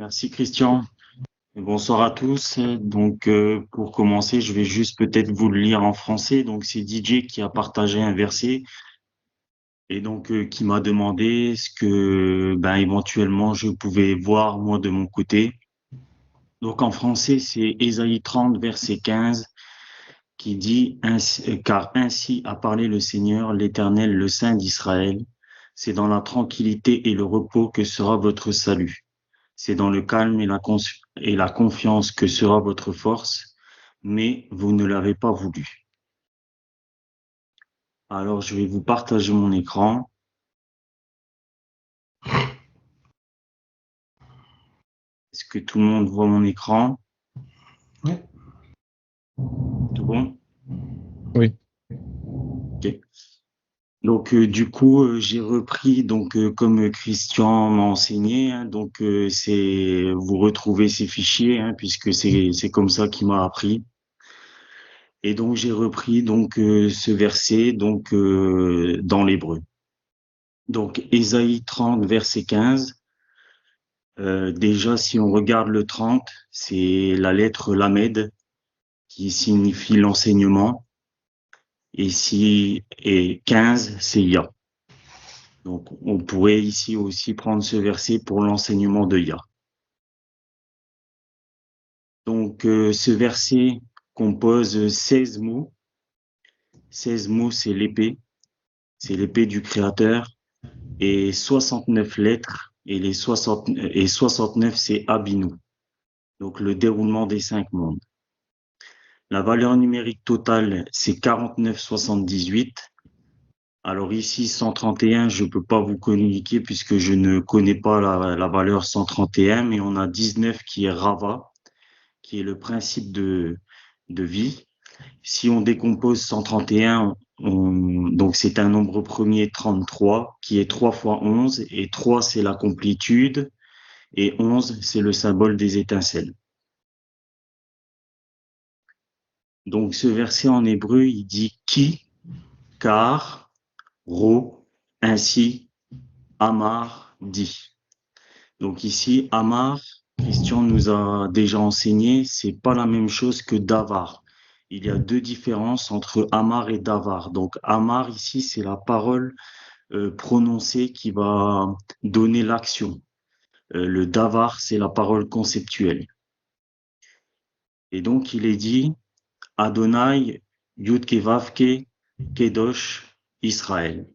Merci Christian. Et bonsoir à tous. Donc pour commencer, je vais juste peut-être vous le lire en français. Donc c'est DJ qui a partagé un verset et donc qui m'a demandé ce que éventuellement je pouvais voir moi de mon côté. Donc en français, c'est Ésaïe 30 verset 15 qui dit ainsi, car ainsi a parlé le Seigneur, l'Éternel, le Saint d'Israël. C'est dans la tranquillité et le repos que sera votre salut. C'est dans le calme et la confiance que sera votre force, mais vous ne l'avez pas voulu. Alors, je vais vous partager mon écran. Est-ce que tout le monde voit mon écran? Oui. Tout bon? Oui. Ok. Donc, du coup, j'ai repris, comme Christian m'a enseigné, hein, vous retrouvez ces fichiers, hein, puisque c'est comme ça qu'il m'a appris. Et donc, j'ai repris, ce verset, dans l'hébreu. Donc, Ésaïe 30, verset 15. Déjà, si on regarde le 30, c'est la lettre Lamed qui signifie l'enseignement. Et 15, c'est Yah. Donc, on pourrait ici aussi prendre ce verset pour l'enseignement de Yah. Donc, ce verset compose 16 mots. 16 mots, c'est l'épée. C'est l'épée du Créateur. Et 69 lettres. Et 69, c'est Abinu. Donc, le déroulement des 5 mondes. La valeur numérique totale, c'est 49,78. Alors ici, 131, je ne peux pas vous communiquer puisque je ne connais pas la valeur 131, mais on a 19 qui est Rava, qui est le principe de vie. Si on décompose 131, donc c'est un nombre premier 33, qui est 3 fois 11, et 3 c'est la complétude, et 11 c'est le symbole des étincelles. Donc ce verset en hébreu, il dit qui, car, ro, ainsi, amar, dit. Donc ici, amar, Christian nous a déjà enseigné, c'est pas la même chose que davar. Il y a deux différences entre amar et davar. Donc amar ici, c'est la parole prononcée qui va donner l'action. Le davar, c'est la parole conceptuelle. Et donc il est dit Adonai Yudke Vavke Kedosh Israël.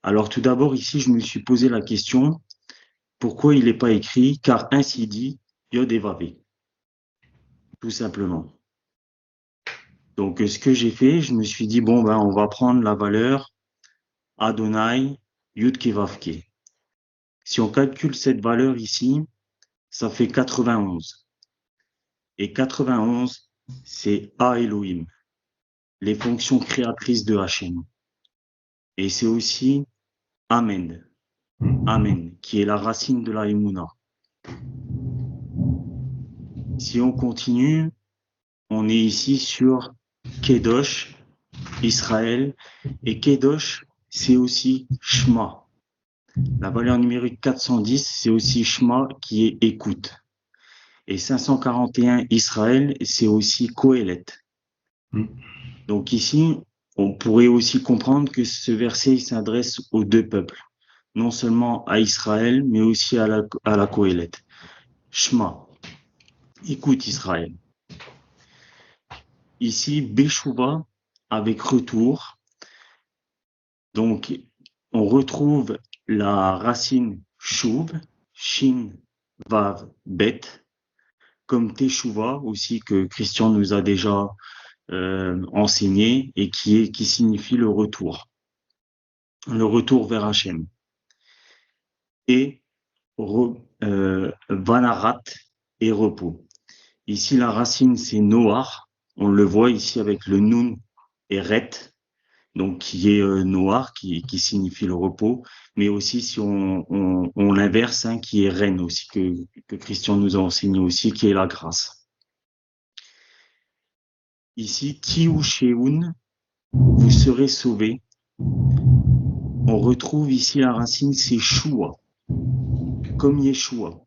Alors tout d'abord ici, je me suis posé la question, pourquoi il n'est pas écrit car ainsi dit Yod et Vavé, tout simplement. Donc ce que j'ai fait, je me suis dit on va prendre la valeur Adonai Yudke Vavke. Si on calcule cette valeur ici, ça fait 91. Et 91, c'est A Elohim, les fonctions créatrices de Hachem. Et c'est aussi Amen. Amen, qui est la racine de la Emouna. Si on continue, on est ici sur Kedosh, Israël, et Kedosh, c'est aussi Shema. La valeur numérique 410, c'est aussi Shema qui est écoute. Et 541, Israël, c'est aussi Kohelet. Donc ici, on pourrait aussi comprendre que ce verset s'adresse aux deux peuples, non seulement à Israël, mais aussi à la Kohelet. Shema, écoute Israël. Ici, Beshuva avec retour. Donc, on retrouve la racine Shuv, Shin, Vav, Bet, comme Teshuva aussi que Christian nous a déjà enseigné et qui signifie le retour vers Hachem. Et Vanarat et repos. Ici, la racine, c'est Noar. On le voit ici avec le Nun et Ret, donc qui est noir, qui signifie le repos, mais aussi si on l'inverse, hein, qui est Ren aussi, que Christian nous a enseigné aussi, qui est la grâce. Ici, Tiou Sheun, vous serez sauvés. On retrouve ici la racine, c'est Shua, comme Yeshua.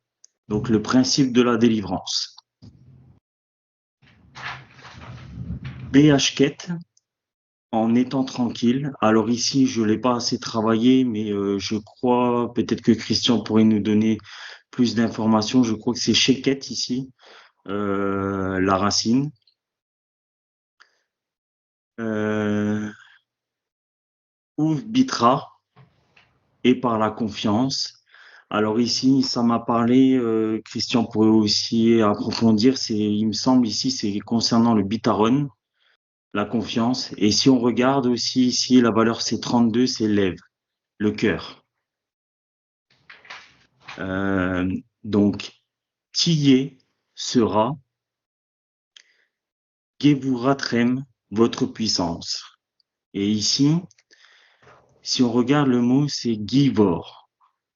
Donc, le principe de la délivrance. Béachket, en étant tranquille. Alors ici, je ne l'ai pas assez travaillé, mais je crois, peut-être que Christian pourrait nous donner plus d'informations. Je crois que c'est Sheket ici, la racine. Ou Bitra, et par la confiance. Alors ici, ça m'a parlé, Christian pourrait aussi approfondir, il me semble ici, c'est concernant le bitaron, la confiance. Et si on regarde aussi ici, la valeur c'est 32, c'est l'Ève, le cœur. Donc, Tiyé sera Gevuratrem, votre puissance. Et ici, si on regarde le mot, c'est Givor,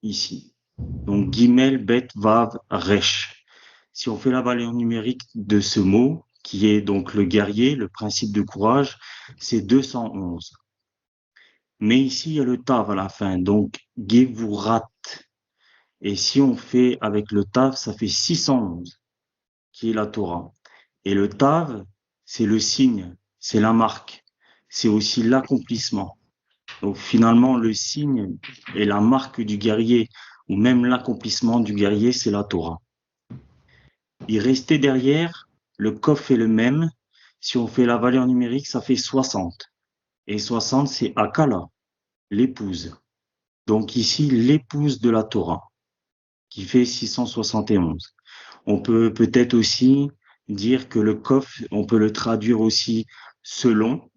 ici. Donc, Gimel, Bet, Vav, Resh. Si on fait la valeur numérique de ce mot, qui est donc le guerrier, le principe de courage, c'est 211. Mais ici, il y a le Tav à la fin, donc Gevurat. Et si on fait avec le Tav, ça fait 611, qui est la Torah. Et le Tav, c'est le signe, c'est la marque, c'est aussi l'accomplissement. Donc finalement, le signe et la marque du guerrier, ou même l'accomplissement du guerrier, c'est la Torah. Il restait derrière, le coffre est le même. Si on fait la valeur numérique, ça fait 60. Et 60, c'est Akala, l'épouse. Donc ici, l'épouse de la Torah, qui fait 671. On peut peut-être aussi dire que le coffre, on peut le traduire aussi selon.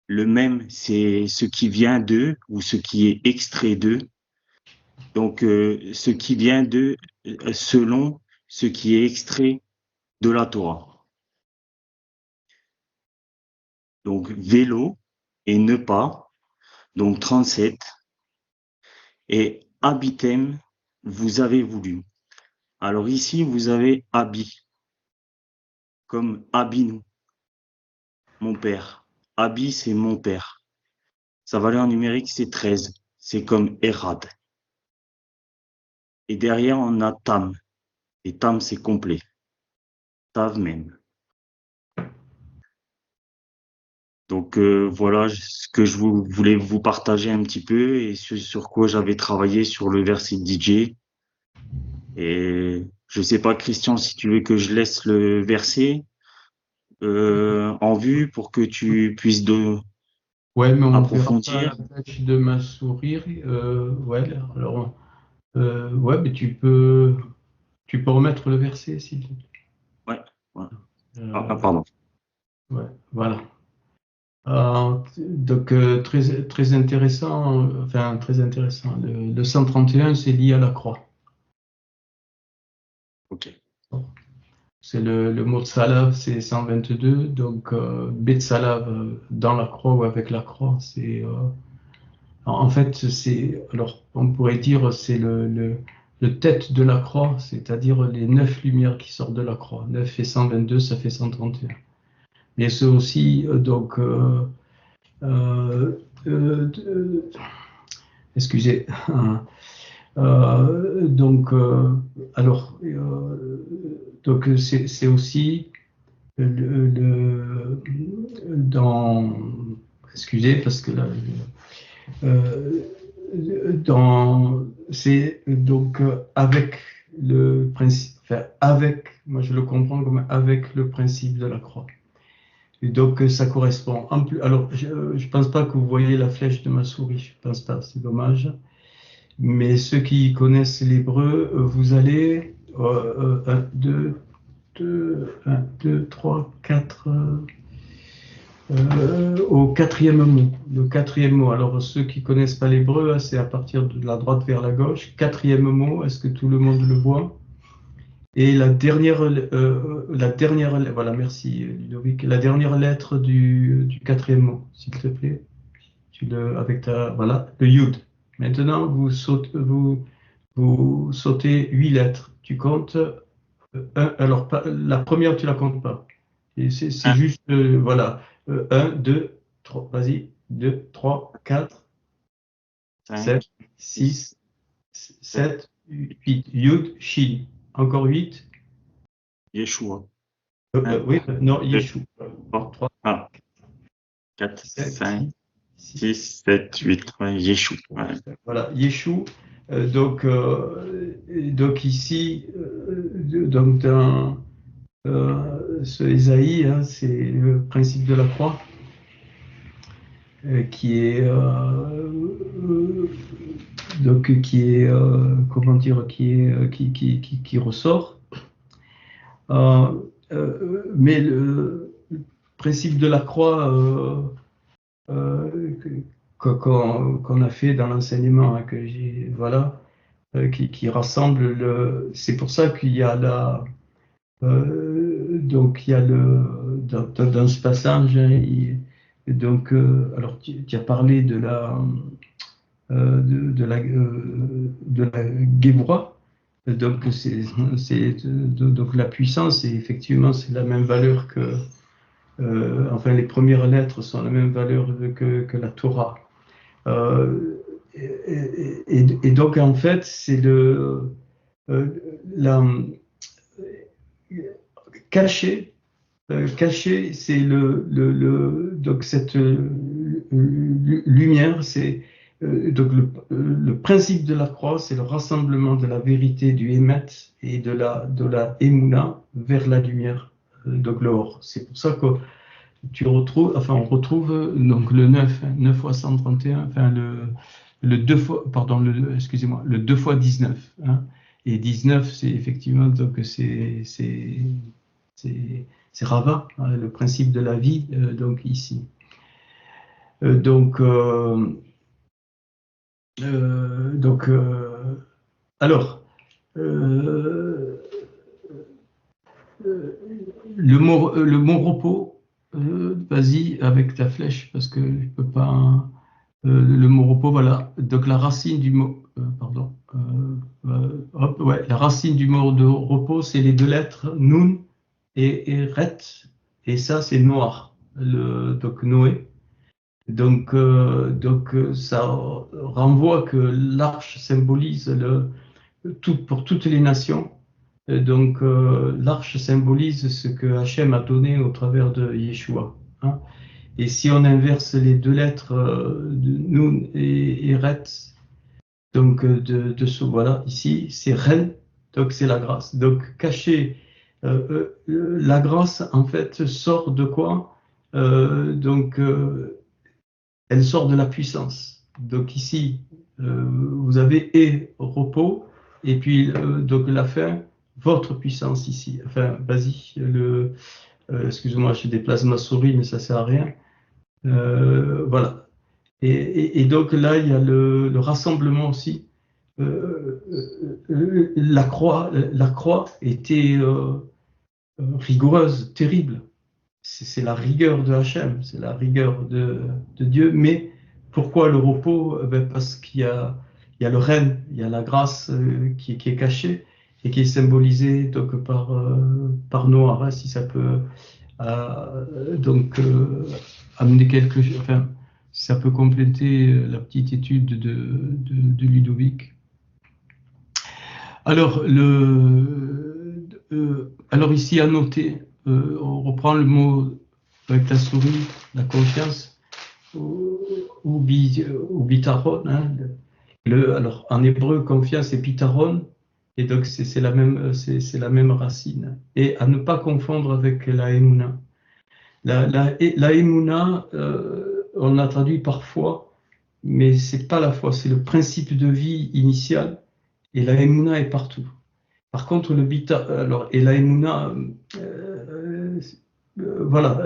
Le même, c'est ce qui vient d'eux ou ce qui est extrait d'eux. Donc, ce qui vient d'eux selon ce qui est extrait de la Torah. Donc, vélo et ne pas, donc 37. Et habitem, vous avez voulu. Alors ici, vous avez Abi, comme Abinu, mon père. Abi, c'est mon père. Sa valeur numérique, c'est 13. C'est comme Erad. Et derrière, on a Tam. Et Tam, c'est complet. Tav même. Donc voilà ce que voulais vous partager un petit peu et sur quoi j'avais travaillé sur le verset DJ. Et je sais pas, Christian, si tu veux que je laisse le verset en vue pour que tu puisses Ouais, mais on verra pas la approfondir. flèche de ma souris. Ouais, alors, ouais, mais tu peux remettre le verset, s'il te plaît. Ouais, ouais. Euh, Pardon. ouais, voilà. Donc, très intéressant, enfin, très intéressant. Le 131, c'est lié à la croix. Ok. C'est le mot de Salav, c'est 122. Donc, Bet Salav dans la croix ou avec la croix, en fait, alors, on pourrait dire, c'est le tête de la croix, c'est-à-dire les 9 lumières qui sortent de la croix. 9 et 122, ça fait 131. Mais c'est aussi, euh, euh, excusez, donc, alors, donc c'est aussi dans, excusez, parce que là, euh, c'est donc avec le principe, enfin, moi je le comprends comme avec le principe de la croix. Et donc ça correspond. En plus, alors, je ne pense pas que vous voyez la flèche de ma souris, je pense pas, c'est dommage. Mais ceux qui connaissent l'hébreu, vous allez 1, 2, 3, 4 au quatrième mot. Le quatrième mot. Alors ceux qui connaissent pas l'hébreu, hein, c'est à partir de la droite vers la gauche. Quatrième mot, est-ce que tout le monde le voit? Et voilà, merci Ludovic. La dernière lettre du quatrième mot, s'il te plaît. Avec voilà, le yud. Maintenant, vous sautez 8 lettres. Tu comptes alors, la première, tu la comptes pas. Et c'est 1, juste, voilà, 1, 2, 3, vas-y, 2, 3, 4, 7, 5, 6, 6, 7, 7, 8, Yud, Shin. encore 8. Yeshua. Oui, non, 2, Yeshua. 3, 3, 4, 7, 5, 6. 6, 7, 8. Ouais, Yeshua. Ouais. Voilà, Yeshua. Donc ici, donc dans ce Ésaïe, hein, c'est le principe de la croix qui est donc qui est comment dire qui ressort. Mais le principe de la croix qu'on a fait dans l'enseignement, hein, que j'ai, voilà, qui rassemble le. C'est pour ça qu'il y a la. Donc il y a dans ce passage, hein, donc alors tu as parlé de la de la Guébroie. Donc donc la puissance, et effectivement c'est la même valeur que enfin les premières lettres sont la même valeur que la Torah. Euh, et donc en fait c'est euh, la caché. Caché, c'est donc cette lumière, c'est donc le principe de la croix, c'est le rassemblement de la vérité du Hémet et de la Emouna vers la lumière, donc l'or. C'est pour ça que tu retrouves, enfin on retrouve donc le 9, hein, 9 fois 131, enfin le 2 fois, pardon, excusez-moi, le 2 fois 19, hein, et 19, c'est effectivement donc c'est Rava, hein, le principe de la vie, donc ici. Donc, alors, euh, le mot repos, vas-y avec ta flèche parce que je peux pas. Le mot repos, voilà. Donc la racine du mot, pardon, hop, ouais, la racine du mot de repos, c'est les deux lettres nun et ret, et ça c'est noir. Donc Noé. Ça renvoie que l'arche symbolise pour toutes les nations. L'arche symbolise ce que Hachem a donné au travers de Yeshua, hein. Et si on inverse les deux lettres de Nun et Ret, donc de ce voilà, ici, c'est Ren, donc c'est la grâce. Donc caché, la grâce en fait sort de quoi? Elle sort de la puissance. Donc ici, vous avez et repos, et puis donc la fin, votre puissance ici. Enfin, vas-y, excuse-moi, je déplace ma souris, mais ça sert à rien. Voilà. Donc là, il y a le rassemblement aussi. La croix était rigoureuse, terrible. C'est la rigueur de Hachem, c'est la rigueur de Dieu. Mais pourquoi le repos? Ben parce il y a le règne, il y a la grâce qui est cachée et qui est symbolisée donc par Noir, hein, si ça peut amener quelque chose, enfin, si ça peut compléter la petite étude de Ludovic. Alors, alors ici à noter, on reprend le mot avec la souris, la confiance, ou bitaron, hein. Alors en hébreu, confiance et bitaron, et donc c'est la même racine. Et à ne pas confondre avec la émouna. La émouna, on a traduit parfois, mais c'est pas la foi, c'est le principe de vie initial, et la émouna est partout. Par contre, le bita, alors, et la émouna, voilà,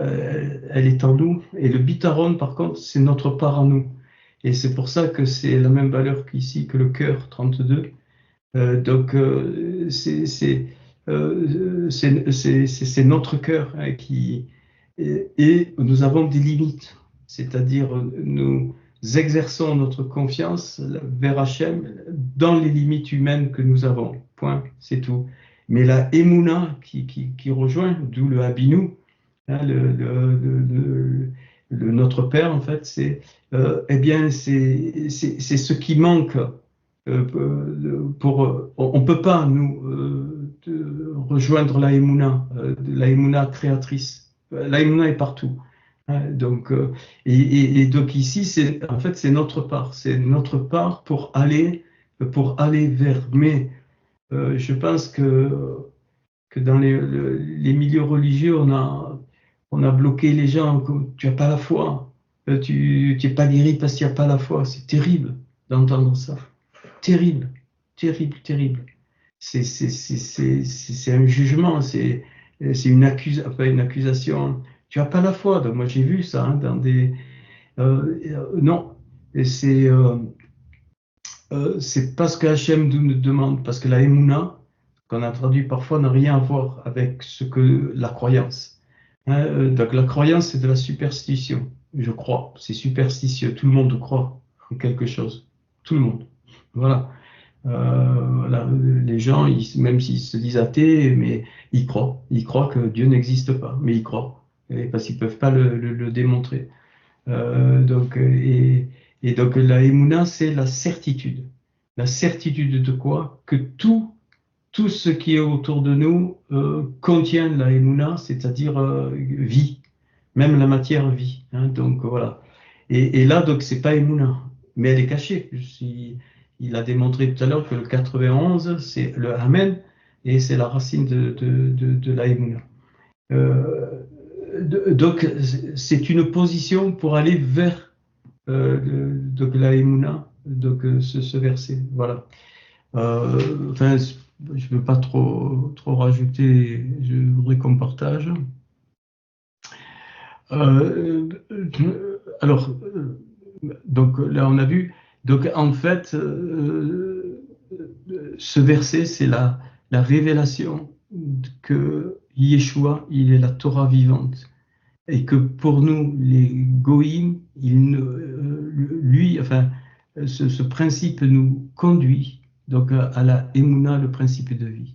elle est en nous, et le bitaron, par contre, c'est notre part en nous. Et c'est pour ça que c'est la même valeur qu'ici, que le cœur 32. C'est notre cœur, hein, et nous avons des limites, c'est-à-dire nous exerçons notre confiance vers Hachem dans les limites humaines que nous avons. Point, c'est tout. Mais la Emouna qui rejoint, d'où le Habinu, hein, notre Père, en fait, eh bien, c'est ce qui manque. On ne peut pas, nous, rejoindre la Emouna créatrice. La Emouna est partout. Hein, donc, et donc ici, en fait, c'est notre part pour aller vers. Mais je pense que dans les milieux religieux, on a bloqué les gens. Tu n'as pas la foi. Tu n'es pas guéri parce qu'il n'y a pas la foi. C'est terrible d'entendre ça. Terrible, terrible, terrible. C'est un jugement, c'est pas une accusation. Tu n'as pas la foi. Donc moi, j'ai vu ça hein, dans des. Non, et c'est pas ce que Hachem nous demande, parce que la Emouna, qu'on a traduit parfois, n'a rien à voir avec ce que la croyance. Hein, donc la croyance, c'est de la superstition, je crois. C'est superstitieux. Tout le monde croit en quelque chose. Tout le monde. Voilà. Voilà. Les gens, même s'ils se disent athées, mais ils croient. Ils croient que Dieu n'existe pas, mais ils croient. Parce qu'ils ne peuvent pas le démontrer. Donc, et donc la Emouna, c'est la certitude. La certitude de quoi? Que tout ce qui est autour de nous contient la Emouna, c'est-à-dire vie, même la matière vie. Hein, donc voilà. Et là, donc, c'est pas Emouna, mais elle est cachée. Il a démontré tout à l'heure que le 91, c'est le Amen, et c'est la racine de la Emouna. Donc, c'est une position pour aller vers donc la Emouna, donc ce verset. Voilà. Enfin, je ne veux pas trop rajouter, je voudrais qu'on partage. Alors, donc là, on a vu. Donc, en fait, ce verset, c'est la révélation que Yeshua, il est la Torah vivante. Et que pour nous, les goïms, ce principe nous conduit donc à la Emouna, le principe de vie.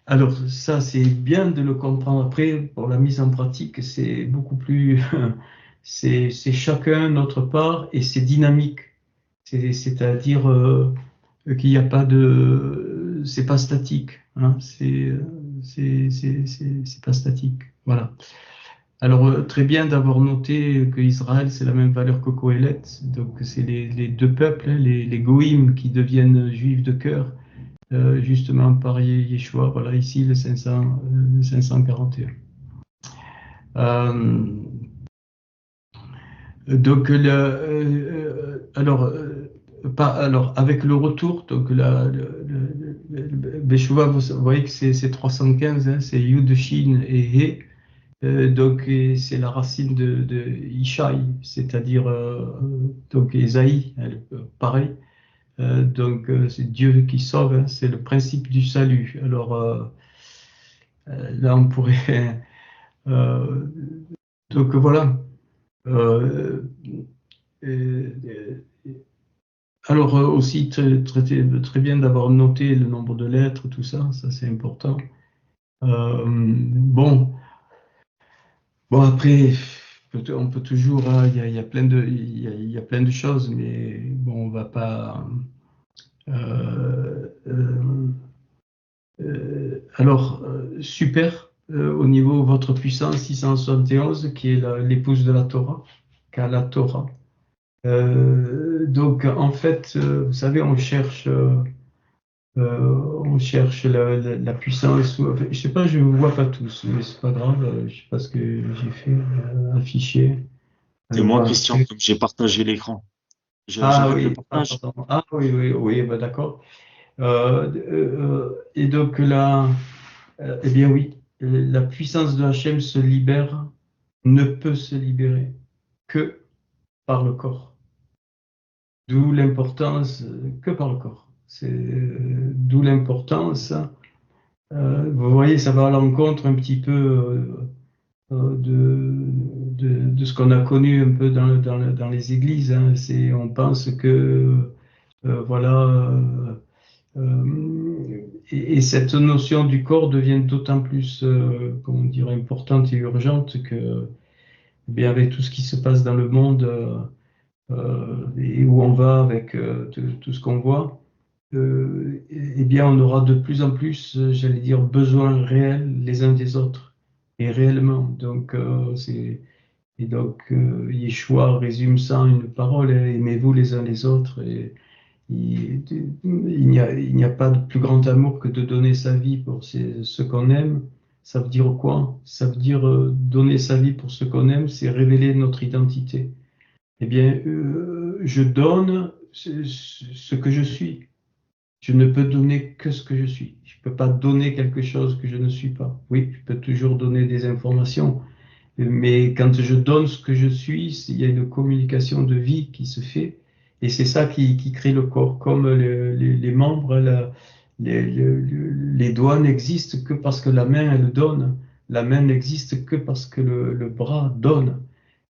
Alors ça, c'est bien de le comprendre après. Pour la mise en pratique, c'est beaucoup plus, c'est chacun notre part et c'est dynamique. C'est-à-dire qu'il n'y a pas c'est pas statique. Hein, c'est pas statique. Voilà. Alors, très bien d'avoir noté que Israël, c'est la même valeur que Kohelet. Donc, c'est les deux peuples, hein, les Goïms qui deviennent juifs de cœur, justement par Yeshua. Voilà, ici, le 541. Donc, alors, avec le retour, donc Beshuva, vous voyez que c'est 315, hein, c'est Yud, Shin et He. Donc c'est la racine de Ishaï, c'est-à-dire donc Esaïe, pareil. Donc c'est Dieu qui sauve, hein, c'est le principe du salut. Alors là on pourrait donc voilà. Alors aussi très bien d'avoir noté le nombre de lettres, tout ça c'est important. Bon après. On peut toujours, hein, il y a plein de choses, mais bon, on va pas. Alors, super, au niveau de votre puissance 671, qui est l'épouse de la Torah, qu'a la Torah. Donc, en fait, vous savez, on cherche la puissance. Je sais pas, je ne vois pas tous, mais c'est pas grave. Je sais pas ce que j'ai fait, afficher. C'est moi, Christian, comme j'ai partagé l'écran. J'arrête le Oui, partage. pardon. Oui, bah, d'accord. Et donc là, eh bien oui, la puissance de Hachem ne peut se libérer que par le corps. D'où l'importance que par le corps. D'où l'importance. Vous voyez, ça va à l'encontre un petit peu de ce qu'on a connu un peu dans les églises. Hein. On pense que voilà. Et cette notion du corps devient d'autant plus, comment dire, importante et urgente que, eh bien, avec tout ce qui se passe dans le monde et où on va avec tout ce qu'on voit, eh bien, on aura de plus en plus, j'allais dire, besoin réel les uns des autres, et réellement. Donc, Yeshua résume ça en une parole, hein, aimez-vous les uns les autres. Et il n'y a pas de plus grand amour que de donner sa vie pour ce qu'on aime. Ça veut dire quoi? Ça veut dire donner sa vie pour ce qu'on aime, c'est révéler notre identité. Eh bien, je donne ce que je suis. Je ne peux donner que ce que je suis. Je ne peux pas donner quelque chose que je ne suis pas. Oui, je peux toujours donner des informations, mais quand je donne ce que je suis, il y a une communication de vie qui se fait, et c'est ça qui crée le corps. Comme les membres, les doigts n'existent que parce que la main, elle donne. La main n'existe que parce que le bras donne.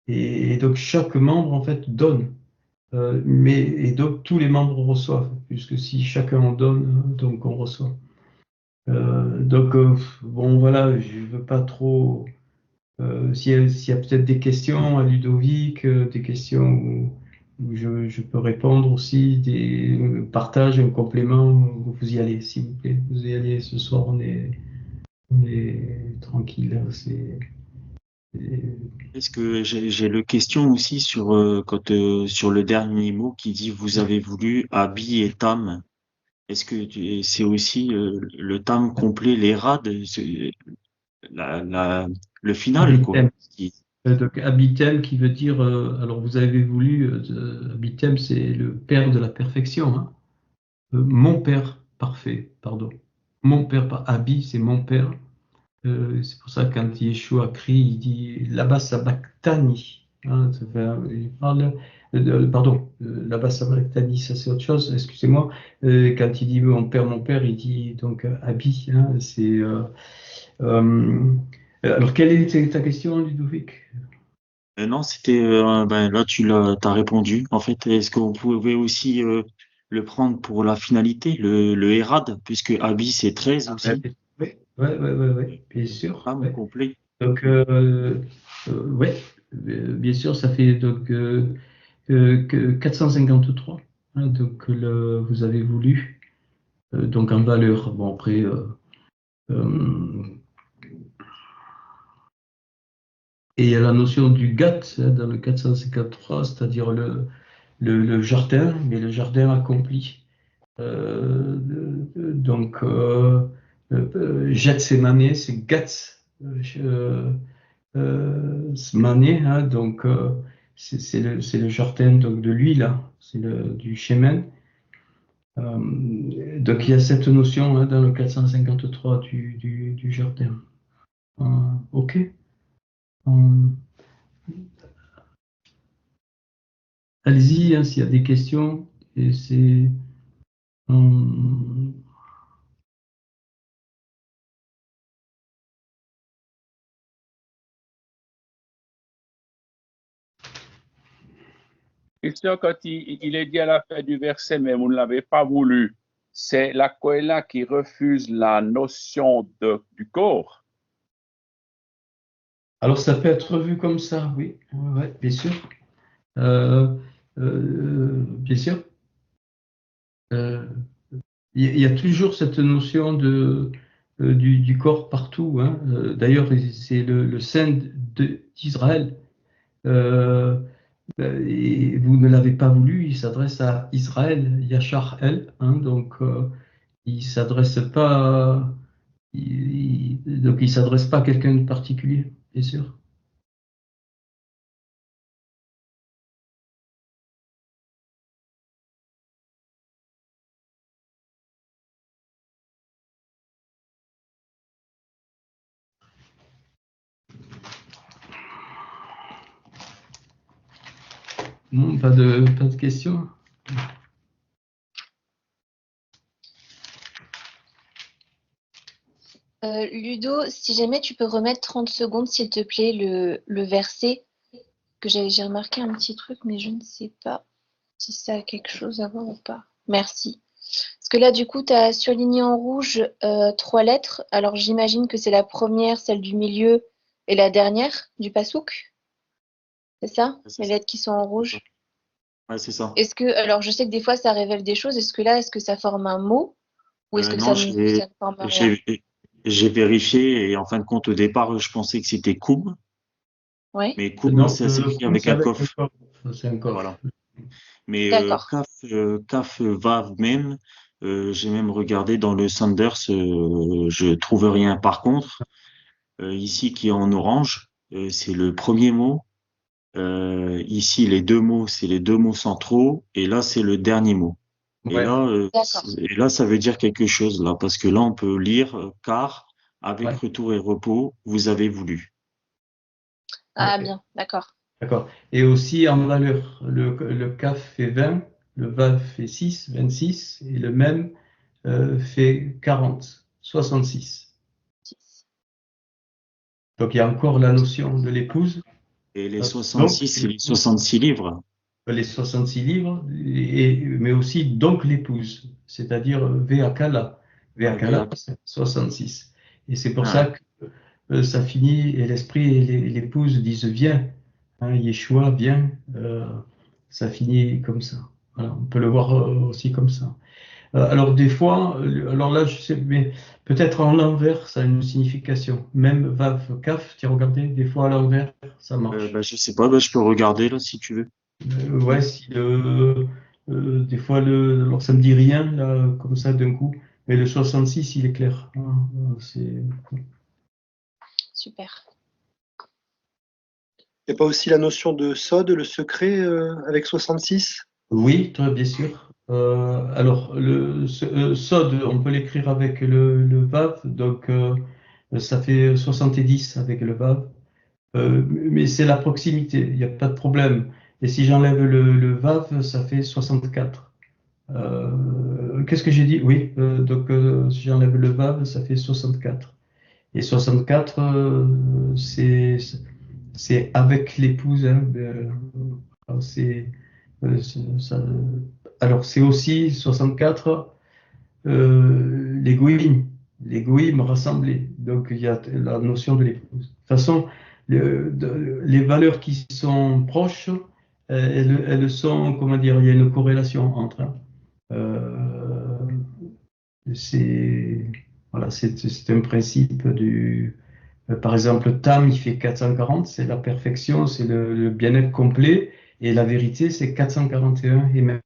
Et donc chaque membre, en fait, donne. Et donc tous les membres reçoivent, puisque si chacun en donne, donc on reçoit. Bon, voilà, je ne veux pas trop. S'il y a peut-être des questions à Ludovic, des questions où je peux répondre aussi, des partages, un complément, vous y allez, s'il vous plaît. Vous y allez ce soir, on est tranquille, hein, c'est- Est-ce que j'ai le question aussi sur sur le dernier mot qui dit vous avez voulu Abi et Tam. Est-ce que c'est aussi le Tam complet, les rades, la, la, le final quoi. Habitem. Donc Habitem qui veut dire, alors vous avez voulu, Habitem c'est le Père de la perfection, hein. Mon Père parfait, pardon. Mon Père, Abi c'est mon Père. C'est pour ça que quand Yeshua crie, il dit là-bas sabachthani. Hein, il parle, pardon, là-bas sabachthani, ça c'est autre chose, excusez-moi. Quand il dit mon père, il dit donc Abi. Hein, euh, alors, quelle était ta question, Ludovic? Non, c'était ben là t'as répondu. En fait, est-ce qu'on pouvait aussi le prendre pour la finalité, le Hérad, puisque Abi c'est 13 Oui, aussi, oui, oui, bien sûr. Tam Ouais. complet. Donc, ouais, bien sûr, ça fait donc 453. Hein, donc, vous avez voulu. Donc en valeur. Bon, après, euh, et il y a la notion du GAT hein, dans le 453, c'est-à-dire le jardin, mais le jardin accompli. Donc, Gethsemane, c'est Gats Mané, hein, donc c'est le jardin donc, de lui, là, c'est du Shemen. Donc il y a cette notion hein, dans le 453 du jardin. Ok. Euh, Allez-y hein, s'il y a des questions. Et euh, Question quand il est dit à la fin du verset, mais vous ne l'avez pas voulu. C'est la Kohéla qui refuse la notion du corps. alors ça peut être vu comme ça, oui, ouais, ouais, bien sûr. Euh, Bien sûr. Euh, il y a toujours cette notion du corps partout. Hein. D'ailleurs, c'est le sein d'Israël. Euh, et vous ne l'avez pas voulu, il s'adresse à Israël, Yachar El. Hein, donc, il s'adresse pas, donc il s'adresse pas à quelqu'un de particulier, bien sûr. Non, pas de questions. Ludo, si jamais tu peux remettre 30 secondes, s'il te plaît, le verset, que j'ai remarqué un petit truc, mais je ne sais pas si ça a quelque chose à voir ou pas. Merci. Parce que là, du coup, tu as surligné en rouge 3 lettres. Alors, j'imagine que c'est la première, celle du milieu, et la dernière du pasouk. C'est ça? C'est Les ça. lettres qui sont en rouge. Ouais, c'est ça. Est-ce que, alors je sais que des fois ça révèle des choses, est-ce que ça forme un mot ou est-ce que Non, ça ne forme rien? j'ai vérifié et en fin de compte, au départ, je pensais que c'était Koum, Oui, mais Koum, Non, ça s'écrit comme avec c'est un avec un kof. corps, c'est un corps. Voilà. Mais d'accord. Kaf, Vav même, j'ai même regardé dans le Sanders, je trouve rien. Par contre, ici qui est en orange, c'est le premier mot. Ici, les deux mots, c'est les deux mots centraux, et là, c'est le dernier mot. Ouais, D'accord. Et là, ça veut dire quelque chose, là, parce que là, on peut lire car, avec ouais, retour et repos, vous avez voulu. Ah ouais. bien, d'accord. D'accord. Et aussi en valeur, le CAF fait 20, le VAV fait 6, 26, et le MEM fait 40, 66. Donc il y a encore la notion de l'épouse. Et les Donc 66, c'est les 66 livres. les 66 livres, mais aussi donc l'épouse, c'est-à-dire Veakala. Ouais, Veakala, c'est 66. Et c'est pour ça ah, que ça finit, et l'esprit et l'épouse disent viens, hein, Yeshua, viens. Ça finit comme ça. Voilà, on peut le voir aussi comme ça. Alors des fois, alors là, je sais, mais peut-être en l'envers, ça a une signification. Même Vav, Kaf, tu as regardé, des fois à l'envers, ça marche. bah, je sais pas, bah, je peux regarder, là, si tu veux. Ouais, si des fois, alors ça me dit rien, là, comme ça, d'un coup, mais le 66, il est clair. Hein, c'est... Super. Il n'y a pas aussi la notion de Sod, le secret, avec 66? Oui, toi, bien sûr. Alors, Sod, on peut l'écrire avec le Vav, donc ça fait 70 avec le Vav. Mais c'est la proximité, il n'y a pas de problème. Et si j'enlève le Vav, ça fait 64. Qu'est-ce que j'ai dit? Oui, donc si j'enlève le Vav, ça fait 64. Et 64, c'est avec l'épouse. Hein, c'est, ça, alors, c'est aussi 64, les goïms rassemblés. Donc, il y a la notion de l'épouse. De toute façon, les valeurs qui sont proches, elles sont, comment dire, il y a une corrélation entre. Hein. Euh, c'est voilà, c'est un principe du. Par exemple, Tam, il fait 440, c'est la perfection, c'est le bien-être complet, et la vérité, c'est 441 Emet.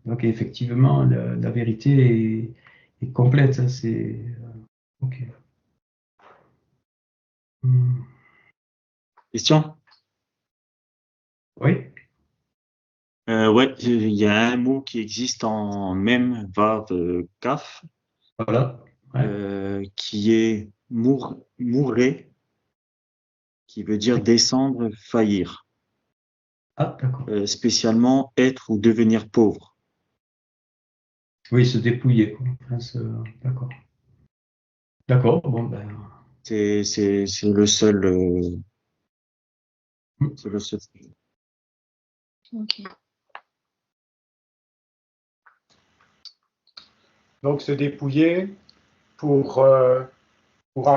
Donc, effectivement, la vérité est complète. Hein, c'est ok. Hmm. Question? Oui, Ouais, il y a un mot qui existe en même, vav, kaf, voilà. Ouais. qui est mourré, qui veut dire descendre, faillir, Ah, d'accord. spécialement être ou devenir pauvre. Oui, se dépouiller, quoi. Enfin, d'accord. D'accord, bon, ben. C'est le seul, Hmm. c'est le seul. Ok. Donc se dépouiller pour, pour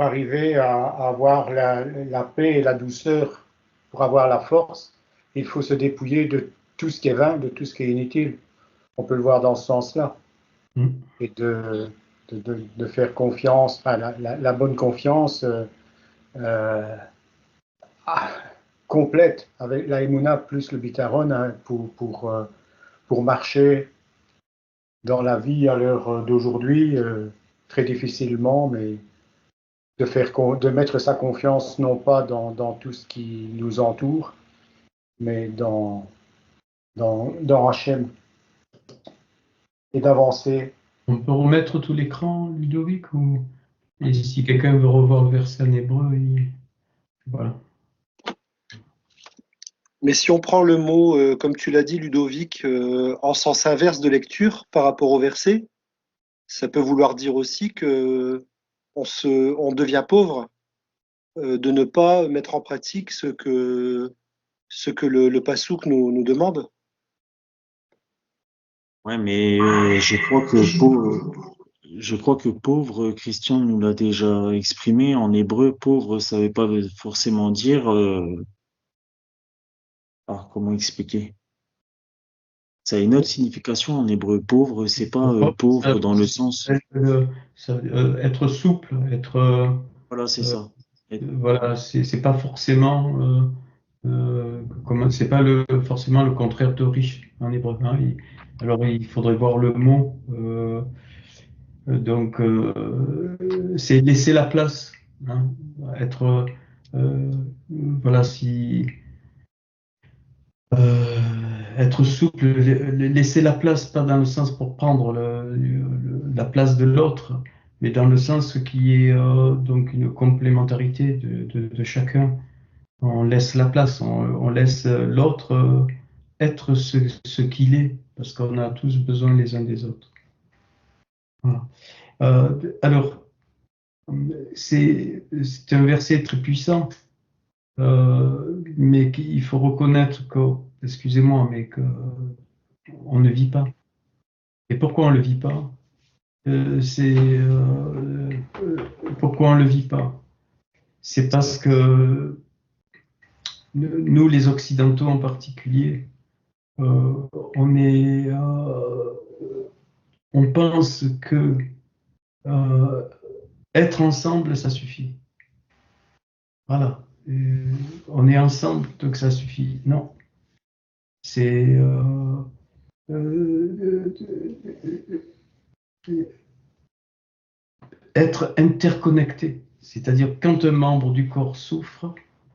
arriver à avoir la paix et la douceur, pour avoir la force, il faut se dépouiller de tout ce qui est vain, de tout ce qui est inutile. On peut le voir dans ce sens-là. Hmm. Et de faire confiance, enfin, la bonne confiance euh, ah, complète avec la Emouna plus le Bitaron hein, pour marcher dans la vie à l'heure d'aujourd'hui, très difficilement, mais de mettre sa confiance non pas dans tout ce qui nous entoure, mais dans Hachem et d'avancer. On peut remettre tout l'écran, Ludovic, ou et si quelqu'un veut revoir le verset en hébreu, voilà. Mais si on prend le mot, comme tu l'as dit, Ludovic, en sens inverse de lecture par rapport au verset, ça peut vouloir dire aussi que on devient pauvre de ne pas mettre en pratique ce que le Passouk nous demande. Ouais, mais je crois que pauvre, Christian nous l'a déjà exprimé. En hébreu, pauvre, ça veut pas forcément dire, comment expliquer? Ça a une autre signification en hébreu. Pauvre, c'est pas pauvre dans le sens. Être souple, être. Voilà, c'est ça. Voilà, c'est pas forcément. C'est pas forcément le contraire de riche en hébreu. Hein. Alors il faudrait voir le mot. Donc c'est laisser la place. Hein. Être. Voilà, si. Être souple, laisser la place, pas dans le sens pour prendre la place de l'autre, mais dans le sens qui est donc une complémentarité de chacun. On laisse la place, on laisse l'autre être ce qu'il est, parce qu'on a tous besoin les uns des autres. Voilà. Alors, c'est un verset très puissant, mais il faut reconnaître que, excusez-moi, mais qu'on ne vit pas. Et pourquoi on ne le vit pas? Pourquoi on ne le vit pas? C'est parce que nous, les Occidentaux en particulier, on pense que être ensemble, ça suffit. Voilà. On est ensemble, donc ça suffit. Non. C'est être interconnecté. C'est-à-dire quand un membre du corps souffre,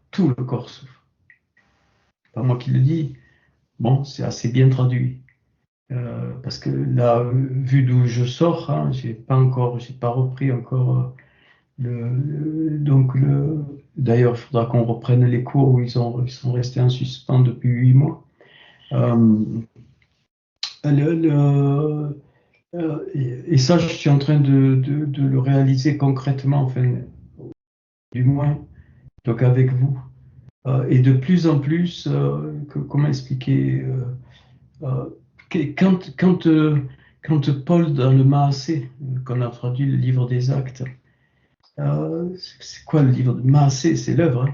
tout le corps souffre. Pas moi qui le dis. Bon, c'est assez bien traduit. Parce que là, vu d'où je sors, hein, j'ai pas repris encore D'ailleurs, il faudra qu'on reprenne les cours où ils sont restés en suspens depuis 8 mois. Et ça, je suis en train de le réaliser concrètement, enfin, du moins, donc avec vous. Et de plus en plus, comment expliquer quand Paul, dans le Maasé, qu'on a traduit le livre des Actes, c'est quoi le livre de Maasé? C'est l'œuvre. Hein.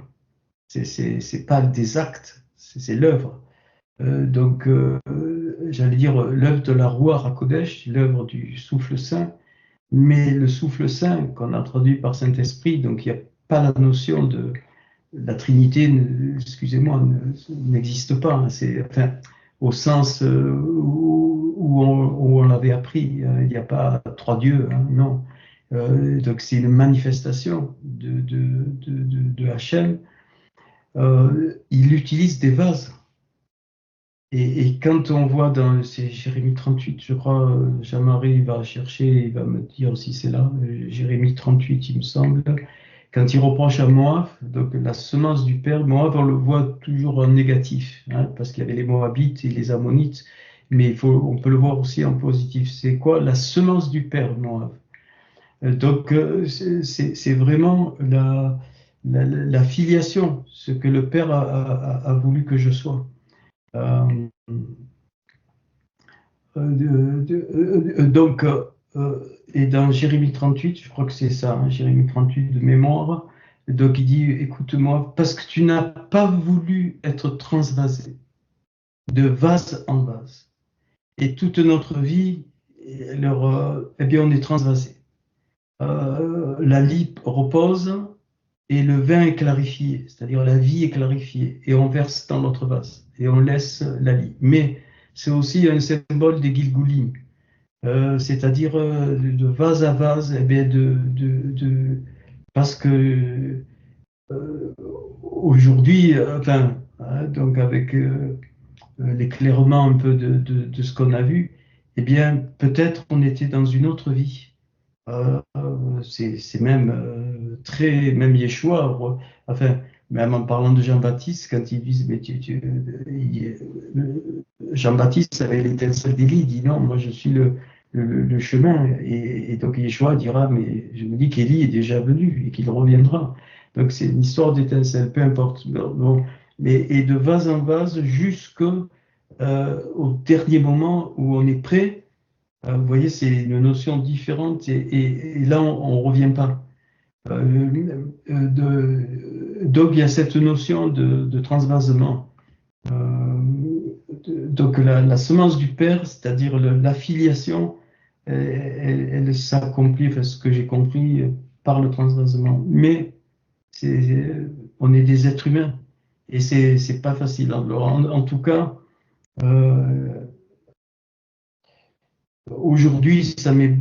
C'est pas des actes, c'est l'œuvre. Donc, j'allais dire l'œuvre de la Ruach HaKodesh, l'œuvre du souffle saint, mais le souffle saint qu'on a traduit par Saint-Esprit, donc il n'y a pas la notion de la Trinité, excusez-moi, n'existe pas. Hein. Enfin, au sens où on l'avait appris, il n'y a pas 3 dieux, hein, non. Donc c'est une manifestation de Hachem. Il utilise des vases. Et quand on voit c'est Jérémie 38, je crois, Jean-Marie va chercher, il va me dire si c'est là, Jérémie 38, il me semble, quand il reproche à Moab, donc la semence du père, Moab, on le voit toujours en négatif, hein, parce qu'il y avait les Moabites et les Ammonites, mais on peut le voir aussi en positif. C'est quoi? La semence du père, Moab. Donc, c'est vraiment la filiation, ce que le père a voulu que je sois. Donc, et dans Jérémie 38, je crois que c'est ça, hein, Jérémie 38 de mémoire, donc il dit, écoute-moi, parce que tu n'as pas voulu être transvasé de vase en vase. Et toute notre vie, eh bien, on est transvasé. La lippe repose et le vin est clarifié, c'est-à-dire la vie est clarifiée, et on verse dans notre vase, et on laisse la vie. Mais c'est aussi un symbole des Gilgulim, c'est-à-dire de vase à vase, eh bien parce que aujourd'hui, enfin, hein, donc avec l'éclairement un peu de ce qu'on a vu, eh bien peut-être on était dans une autre vie. C'est même même Yeshua, enfin, même en parlant de Jean-Baptiste, quand ils disent, mais Jean-Baptiste avait l'étincelle d'Élie, il dit non, moi je suis le chemin, et donc Yeshua dira, mais je me dis qu'Élie est déjà venu et qu'il reviendra. Donc c'est une histoire d'étincelle, peu importe. Bon, et de vase en vase jusqu'au dernier moment où on est prêt. Vous voyez, c'est une notion différente et là, on ne revient pas. Donc, il y a cette notion de transvasement. donc la semence du Père, c'est-à-dire l'affiliation, elle s'accomplit, enfin, ce que j'ai compris, par le transvasement. Mais on est des êtres humains et c'est pas facile. Alors, en tout cas, aujourd'hui, ça met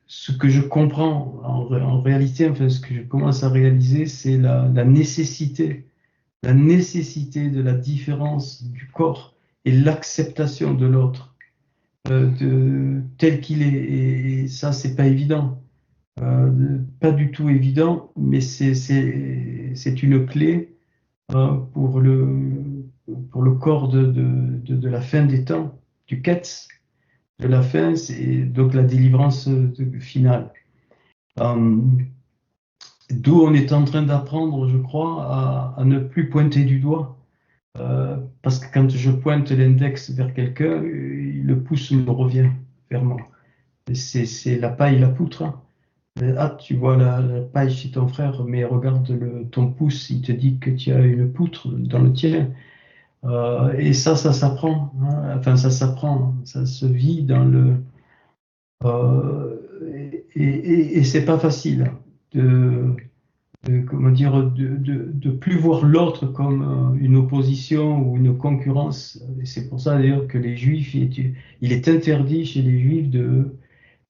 ce que je comprends en réalité, enfin, ce que je commence à réaliser, c'est la nécessité de la différence du corps et l'acceptation de l'autre tel qu'il est. Et ça, c'est pas évident. Pas du tout évident, mais c'est une clé pour le corps de la fin des temps, du Ketz, de la fin, c'est donc la délivrance finale. D'où on est en train d'apprendre, je crois, à ne plus pointer du doigt. Parce que quand je pointe l'index vers quelqu'un, le pouce me revient vers moi. C'est la paille, la poutre. Hein. Ah, tu vois la paille chez ton frère, mais regarde ton pouce, il te dit que tu as une poutre dans le tien. Et ça s'apprend. Hein. Enfin, ça s'apprend, ça se vit dans le. Et c'est pas facile comment dire, de plus voir l'autre comme une opposition ou une concurrence. Et c'est pour ça d'ailleurs que les Juifs, il est interdit chez les Juifs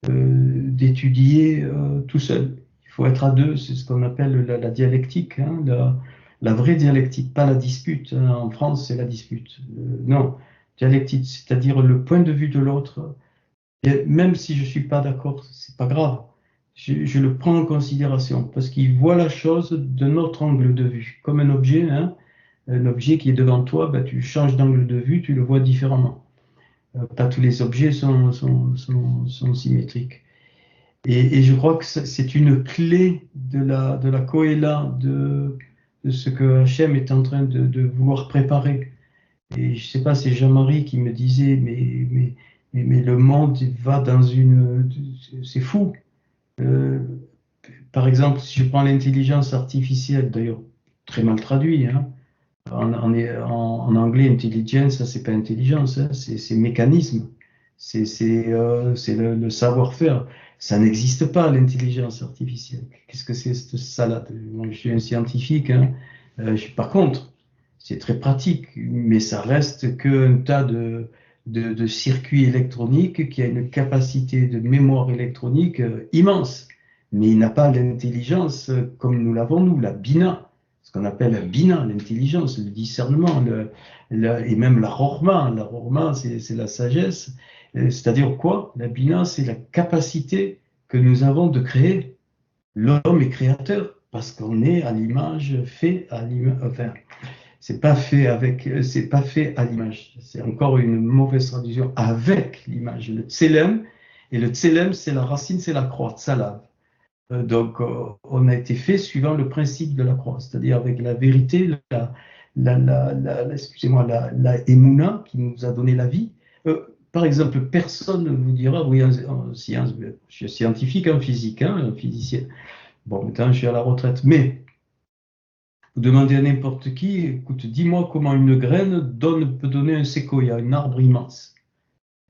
d'étudier tout seul. Il faut être à deux, c'est ce qu'on appelle la dialectique, hein, la vraie dialectique, pas la dispute. Hein. En France, c'est la dispute. Non, dialectique, c'est-à-dire le point de vue de l'autre. Et même si je ne suis pas d'accord, c'est pas grave. Je le prends en considération parce qu'il voit la chose d'un autre angle de vue, comme un objet, hein, un objet qui est devant toi, ben, tu changes d'angle de vue, tu le vois différemment. Pas tous les objets sont symétriques. Et je crois que c'est une clé de la Kohéla, de ce que Hachem est en train de vouloir préparer. Et je ne sais pas, c'est Jean-Marie qui me disait, mais le monde va dans une... C'est fou. Par exemple, si je prends l'intelligence artificielle, d'ailleurs très mal traduit, hein, en anglais, intelligence, ça c'est pas intelligence, hein, c'est mécanisme, c'est le savoir-faire. Ça n'existe pas, l'intelligence artificielle. Qu'est-ce que c'est cette salade? Moi, je suis un scientifique, hein, je suis pas contre. C'est très pratique, mais ça reste qu'un tas de circuits électroniques qui a une capacité de mémoire électronique immense. Mais il n'a pas l'intelligence comme nous l'avons, nous, la bina, ce qu'on appelle la bina, l'intelligence, le discernement, et même la rorma. La rorma, c'est la sagesse. C'est-à-dire quoi? La bina, c'est la capacité que nous avons de créer. L'homme est créateur parce qu'on est à l'image, fait à l'image, enfin, c'est pas fait à l'image. C'est encore une mauvaise traduction, avec l'image. Le tselem, et le tselem, c'est la racine, c'est la croix, tsalav. Donc, on a été fait suivant le principe de la croix, c'est-à-dire avec la vérité, excusez-moi, la émouna qui nous a donné la vie. Par exemple, personne ne vous dira, oui, en science, je suis scientifique en physique, hein, un physicien. Bon, maintenant, je suis à la retraite, mais vous demandez à n'importe qui, écoute, dis-moi comment une graine peut donner un séquoia, un arbre immense.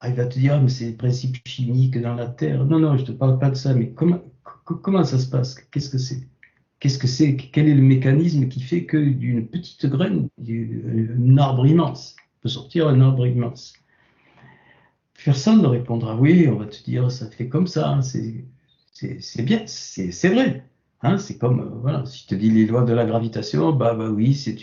Ah, il va te dire, mais c'est les principes chimiques dans la terre. Non, non, je ne te parle pas de ça, mais comment ça se passe? Qu'est-ce que c'est? Quel est le mécanisme qui fait que d'une petite graine, un arbre immense peut sortir un arbre immense? Personne ne répondra oui, on va te dire, ça fait comme ça, hein, c'est bien, c'est vrai. Hein, c'est comme, voilà, si je te dis les lois de la gravitation, bah oui, c'est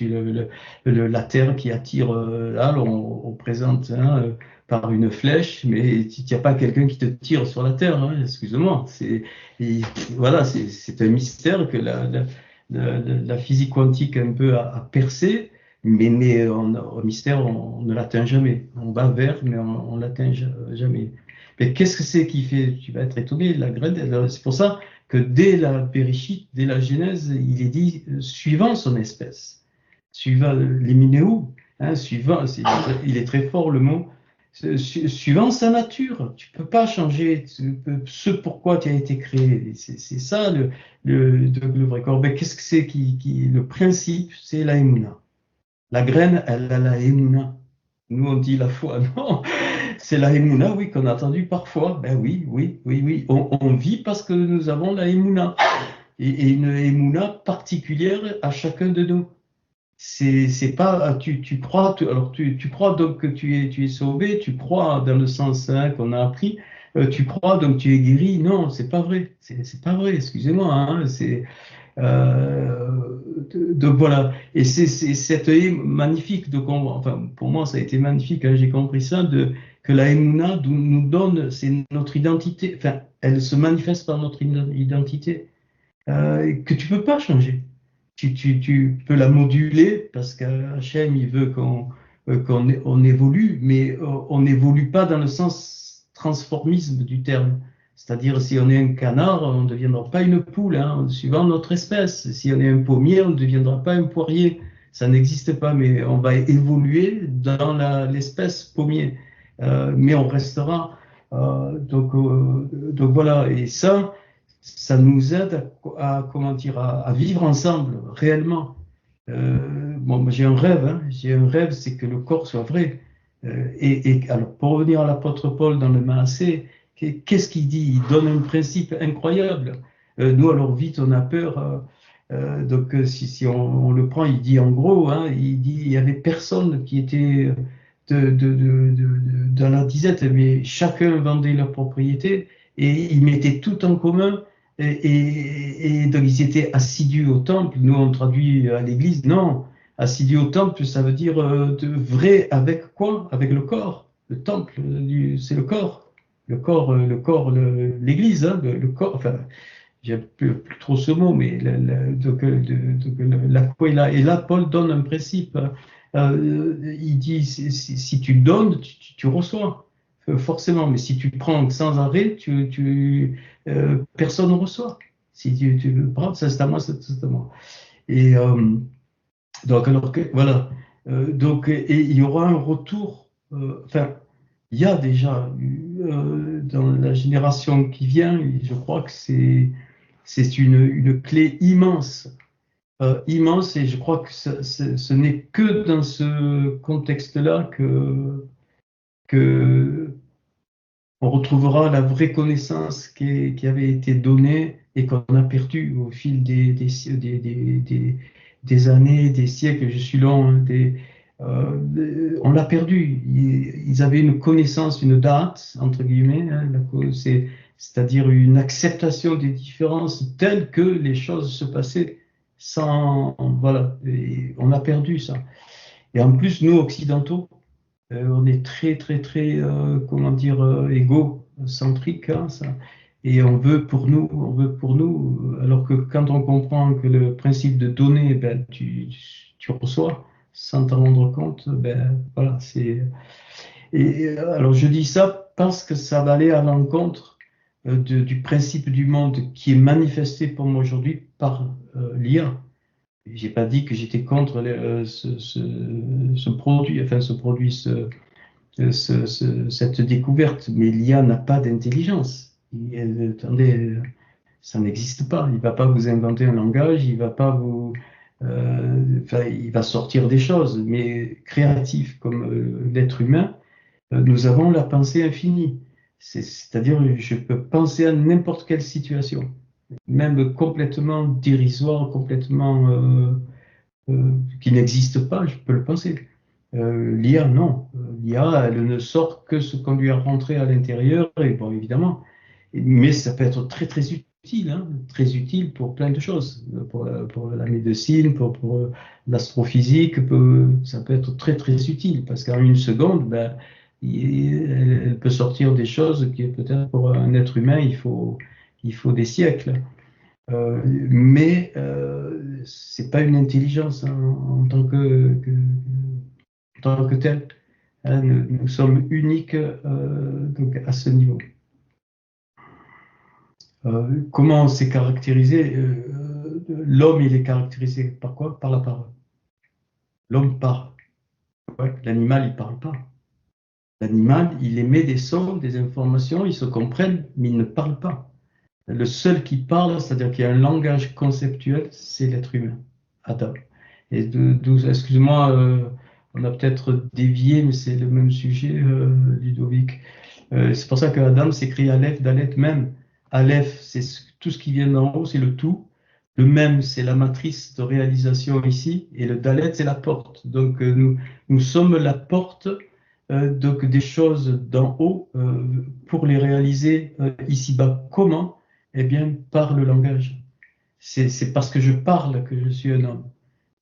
la Terre qui attire, là, on présente hein, par une flèche, mais il n'y a pas quelqu'un qui te tire sur la Terre, hein, excuse-moi. Voilà, c'est un mystère que la physique quantique un peu a percé, mais au mystère, on ne l'atteint jamais. On va vers, mais on ne l'atteint jamais. Mais qu'est-ce que c'est qui fait? Tu vas être étonné, la graine, c'est pour ça que dès la Périchite, dès la Genèse, il est dit suivant son espèce, suivant l'héminéou, hein, il est très fort le mot, suivant sa nature. Tu ne peux pas changer ce pourquoi tu as été créé. C'est ça le vrai corps. Mais qu'est-ce que c'est le principe? C'est la Emouna. La graine, elle a la émouna. Nous, on dit la foi. Non, c'est la émouna, oui, qu'on a entendu parfois. Ben oui, oui, oui, oui. On vit parce que nous avons la émouna. Et une émouna particulière à chacun de nous. C'est pas, tu crois, alors tu crois donc que tu es sauvé, tu crois dans le sens qu'on a appris, tu crois donc tu es guéri. Non, c'est pas vrai. C'est pas vrai, excusez-moi. Hein, donc voilà. Et c'est cette magnifique de enfin, pour moi, ça a été magnifique, hein, j'ai compris ça, que la Emouna nous donne, c'est notre identité, enfin, elle se manifeste par notre identité, que tu peux pas changer. Tu peux la moduler parce qu'Hachem, il veut qu'on évolue, mais on n'évolue pas dans le sens transformisme du terme. C'est-à-dire, si on est un canard, on ne deviendra pas une poule, hein, suivant notre espèce. Si on est un pommier, on ne deviendra pas un poirier. Ça n'existe pas, mais on va évoluer dans l'espèce pommier. Mais on restera. Donc voilà, et ça nous aide comment dire, à vivre ensemble réellement. Bon, j'ai un rêve, hein, j'ai un rêve, c'est que le corps soit vrai. Alors, pour revenir à l'apôtre Paul dans le Maasé, qu'est-ce qu'il dit? Il donne un principe incroyable. Nous, alors vite, on a peur. Donc, si on le prend, il dit en gros, hein, il dit il y avait personne qui était dans la disette, mais chacun vendait leur propriété et ils mettaient tout en commun. Et donc, ils étaient assidus au temple. Nous, on traduit à l'église. Non, assidus au temple, ça veut dire de vrai avec quoi? Avec le corps. Le temple, c'est le corps. Le corps, l'église, hein, le corps. Enfin, j'aime plus trop ce mot, mais la quoi est là. Et là, Paul donne un principe. Il dit si tu donnes, tu reçois. Forcément, mais si tu prends sans arrêt, personne ne reçoit. Si tu prends, c'est à moi, c'est à moi. Et donc, alors que, voilà. Donc, et il y aura un retour. Enfin, il y a déjà dans la génération qui vient, je crois que c'est une clé immense. Immense, et je crois que ce n'est que dans ce contexte-là que on retrouvera la vraie connaissance qui avait été donnée et qu'on a perdue au fil des années, des siècles. Je suis long, hein, on l'a perdu. Ils avaient une connaissance, une date, entre guillemets, hein, c'est-à-dire une acceptation des différences telles que les choses se passaient sans. Voilà, et on a perdu ça. Et en plus, nous, occidentaux, on est très, très, très, comment dire, égocentrique, hein, ça. Et on veut pour nous, alors que quand on comprend que le principe de donner, ben, tu reçois sans t'en rendre compte, ben, voilà, c'est. Et alors je dis ça parce que ça va aller à l'encontre du principe du monde qui est manifesté pour moi aujourd'hui par l'IA. J'ai pas dit que j'étais contre ce produit, enfin cette découverte, mais l'IA n'a pas d'intelligence. Attendez, ça n'existe pas. Il ne va pas vous inventer un langage, il va pas vous, il va sortir des choses, mais créatif comme l'être humain, nous avons la pensée infinie. C'est-à-dire, je peux penser à n'importe quelle situation, même complètement dérisoire, complètement qui n'existe pas, je peux le penser. L'IA, non. L'IA, elle ne sort que ce qu'on lui a rentré à l'intérieur, et bon, évidemment. Mais ça peut être très, très utile, hein, très utile pour plein de choses. Pour la médecine, pour l'astrophysique, ça peut être très, très utile, parce qu'en une seconde, ben, elle peut sortir des choses qui, peut-être, pour un être humain, il faut des siècles. Mais c'est pas une intelligence hein, en tant que tel. Hein, nous sommes uniques donc à ce niveau. Comment c'est caractérisé l'homme, il est caractérisé par quoi? Par la parole. L'homme parle. Ouais, l'animal, il parle pas. L'animal, il émet des sons, des informations, ils se comprennent, mais ils ne parlent pas. Le seul qui parle, c'est-à-dire qu'il y a un langage conceptuel, c'est l'être humain, Adam. Et excuse-moi, on a peut-être dévié, mais c'est le même sujet, Ludovic. C'est pour ça que Adam s'écrit Aleph, Dalet, même. Aleph, c'est tout ce qui vient d'en haut, c'est le tout. Le même, c'est la matrice de réalisation ici. Et le Dalet, c'est la porte. Donc, nous sommes la porte donc des choses d'en haut pour les réaliser ici-bas. Comment? Eh bien, par le langage. C'est parce que je parle que je suis un homme.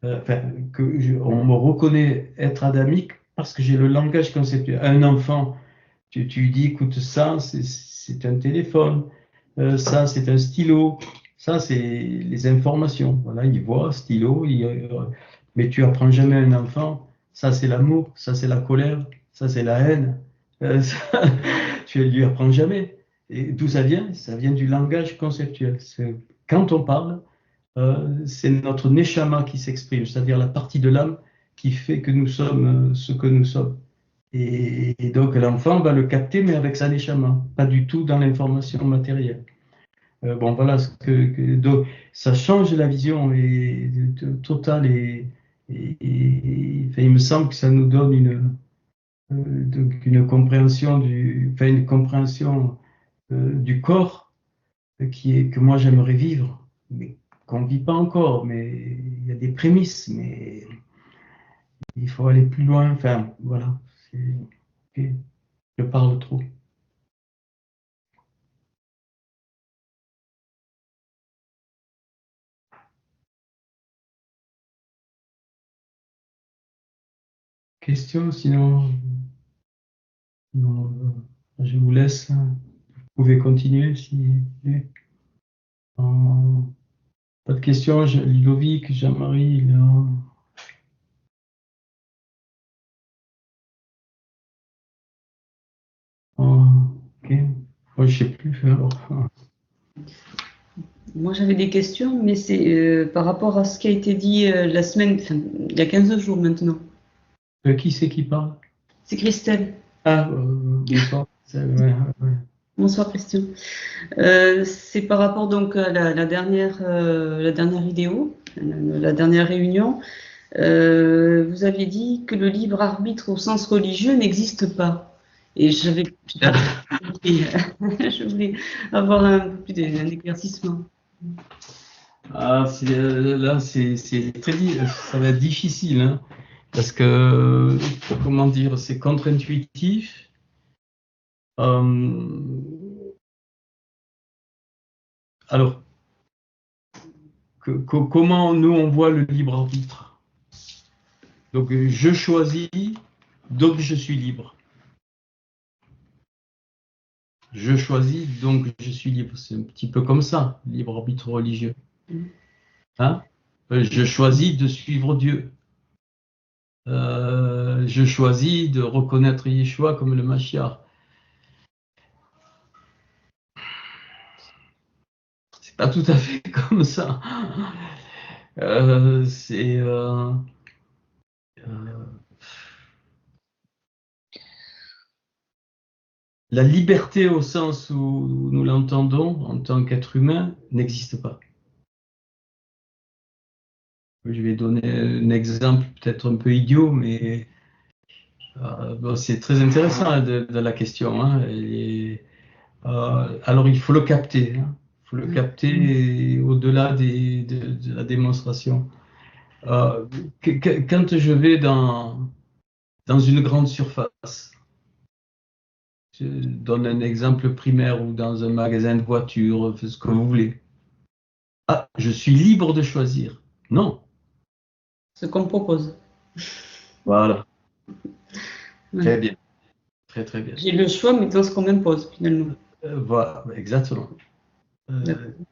On me reconnaît être adamique parce que j'ai le langage conceptuel. Un enfant, tu lui dis, écoute, ça, c'est un téléphone, ça, c'est un stylo, ça, c'est les informations. Voilà, il voit, stylo, mais tu apprends jamais à un enfant, ça, c'est l'amour, ça, c'est la colère, ça, c'est la haine. Tu lui apprends jamais. Et d'où ça vient? Ça vient du langage conceptuel. Quand on parle, c'est notre neshama qui s'exprime, c'est-à-dire la partie de l'âme qui fait que nous sommes ce que nous sommes. Et donc l'enfant va le capter, mais avec sa neshama, pas du tout dans l'information matérielle. Bon, voilà, donc, ça change la vision totale enfin, il me semble que ça nous donne une compréhension du corps que moi j'aimerais vivre, mais qu'on ne vit pas encore, mais il y a des prémices, mais il faut aller plus loin. Enfin, voilà, okay. Je parle trop. Question, sinon je vous laisse. Vous pouvez continuer si pas de questions. Ludovic, Jean-Marie, là. Ok. Moi, je ne sais plus. Alors. Moi, j'avais des questions, mais c'est par rapport à ce qui a été dit la semaine, il y a 15 jours maintenant. Qui c'est qui parle? C'est Christelle. Ah, bonsoir. Ouais. Bonsoir, Christian. C'est par rapport donc à la dernière vidéo, la dernière réunion. Vous aviez dit que le libre arbitre au sens religieux n'existe pas. Et je voulais avoir un peu plus d'un éclaircissement. Là, c'est très, ça va être difficile, hein, parce que, comment dire, c'est contre-intuitif. Alors, comment nous on voit le libre arbitre? Donc, je choisis, donc je suis libre. Je choisis, donc je suis libre. C'est un petit peu comme ça, libre arbitre religieux. Hein? Je choisis de suivre Dieu. Je choisis de reconnaître Yeshua comme le Mashiach. C'est pas tout à fait comme ça. La liberté au sens où nous l'entendons en tant qu'être humain n'existe pas. Je vais donner un exemple peut-être un peu idiot, mais c'est très intéressant de la question. Hein, alors il faut le capter. Hein, il faut le capter au-delà de la démonstration. Quand je vais dans une grande surface, je donne un exemple primaire ou dans un magasin de voitures, ce que vous voulez. Ah, je suis libre de choisir. Non. Ce qu'on propose. Voilà. Ouais. Très bien. Très, très bien. J'ai le choix, mais dans ce qu'on m'impose, finalement. Voilà, exactement.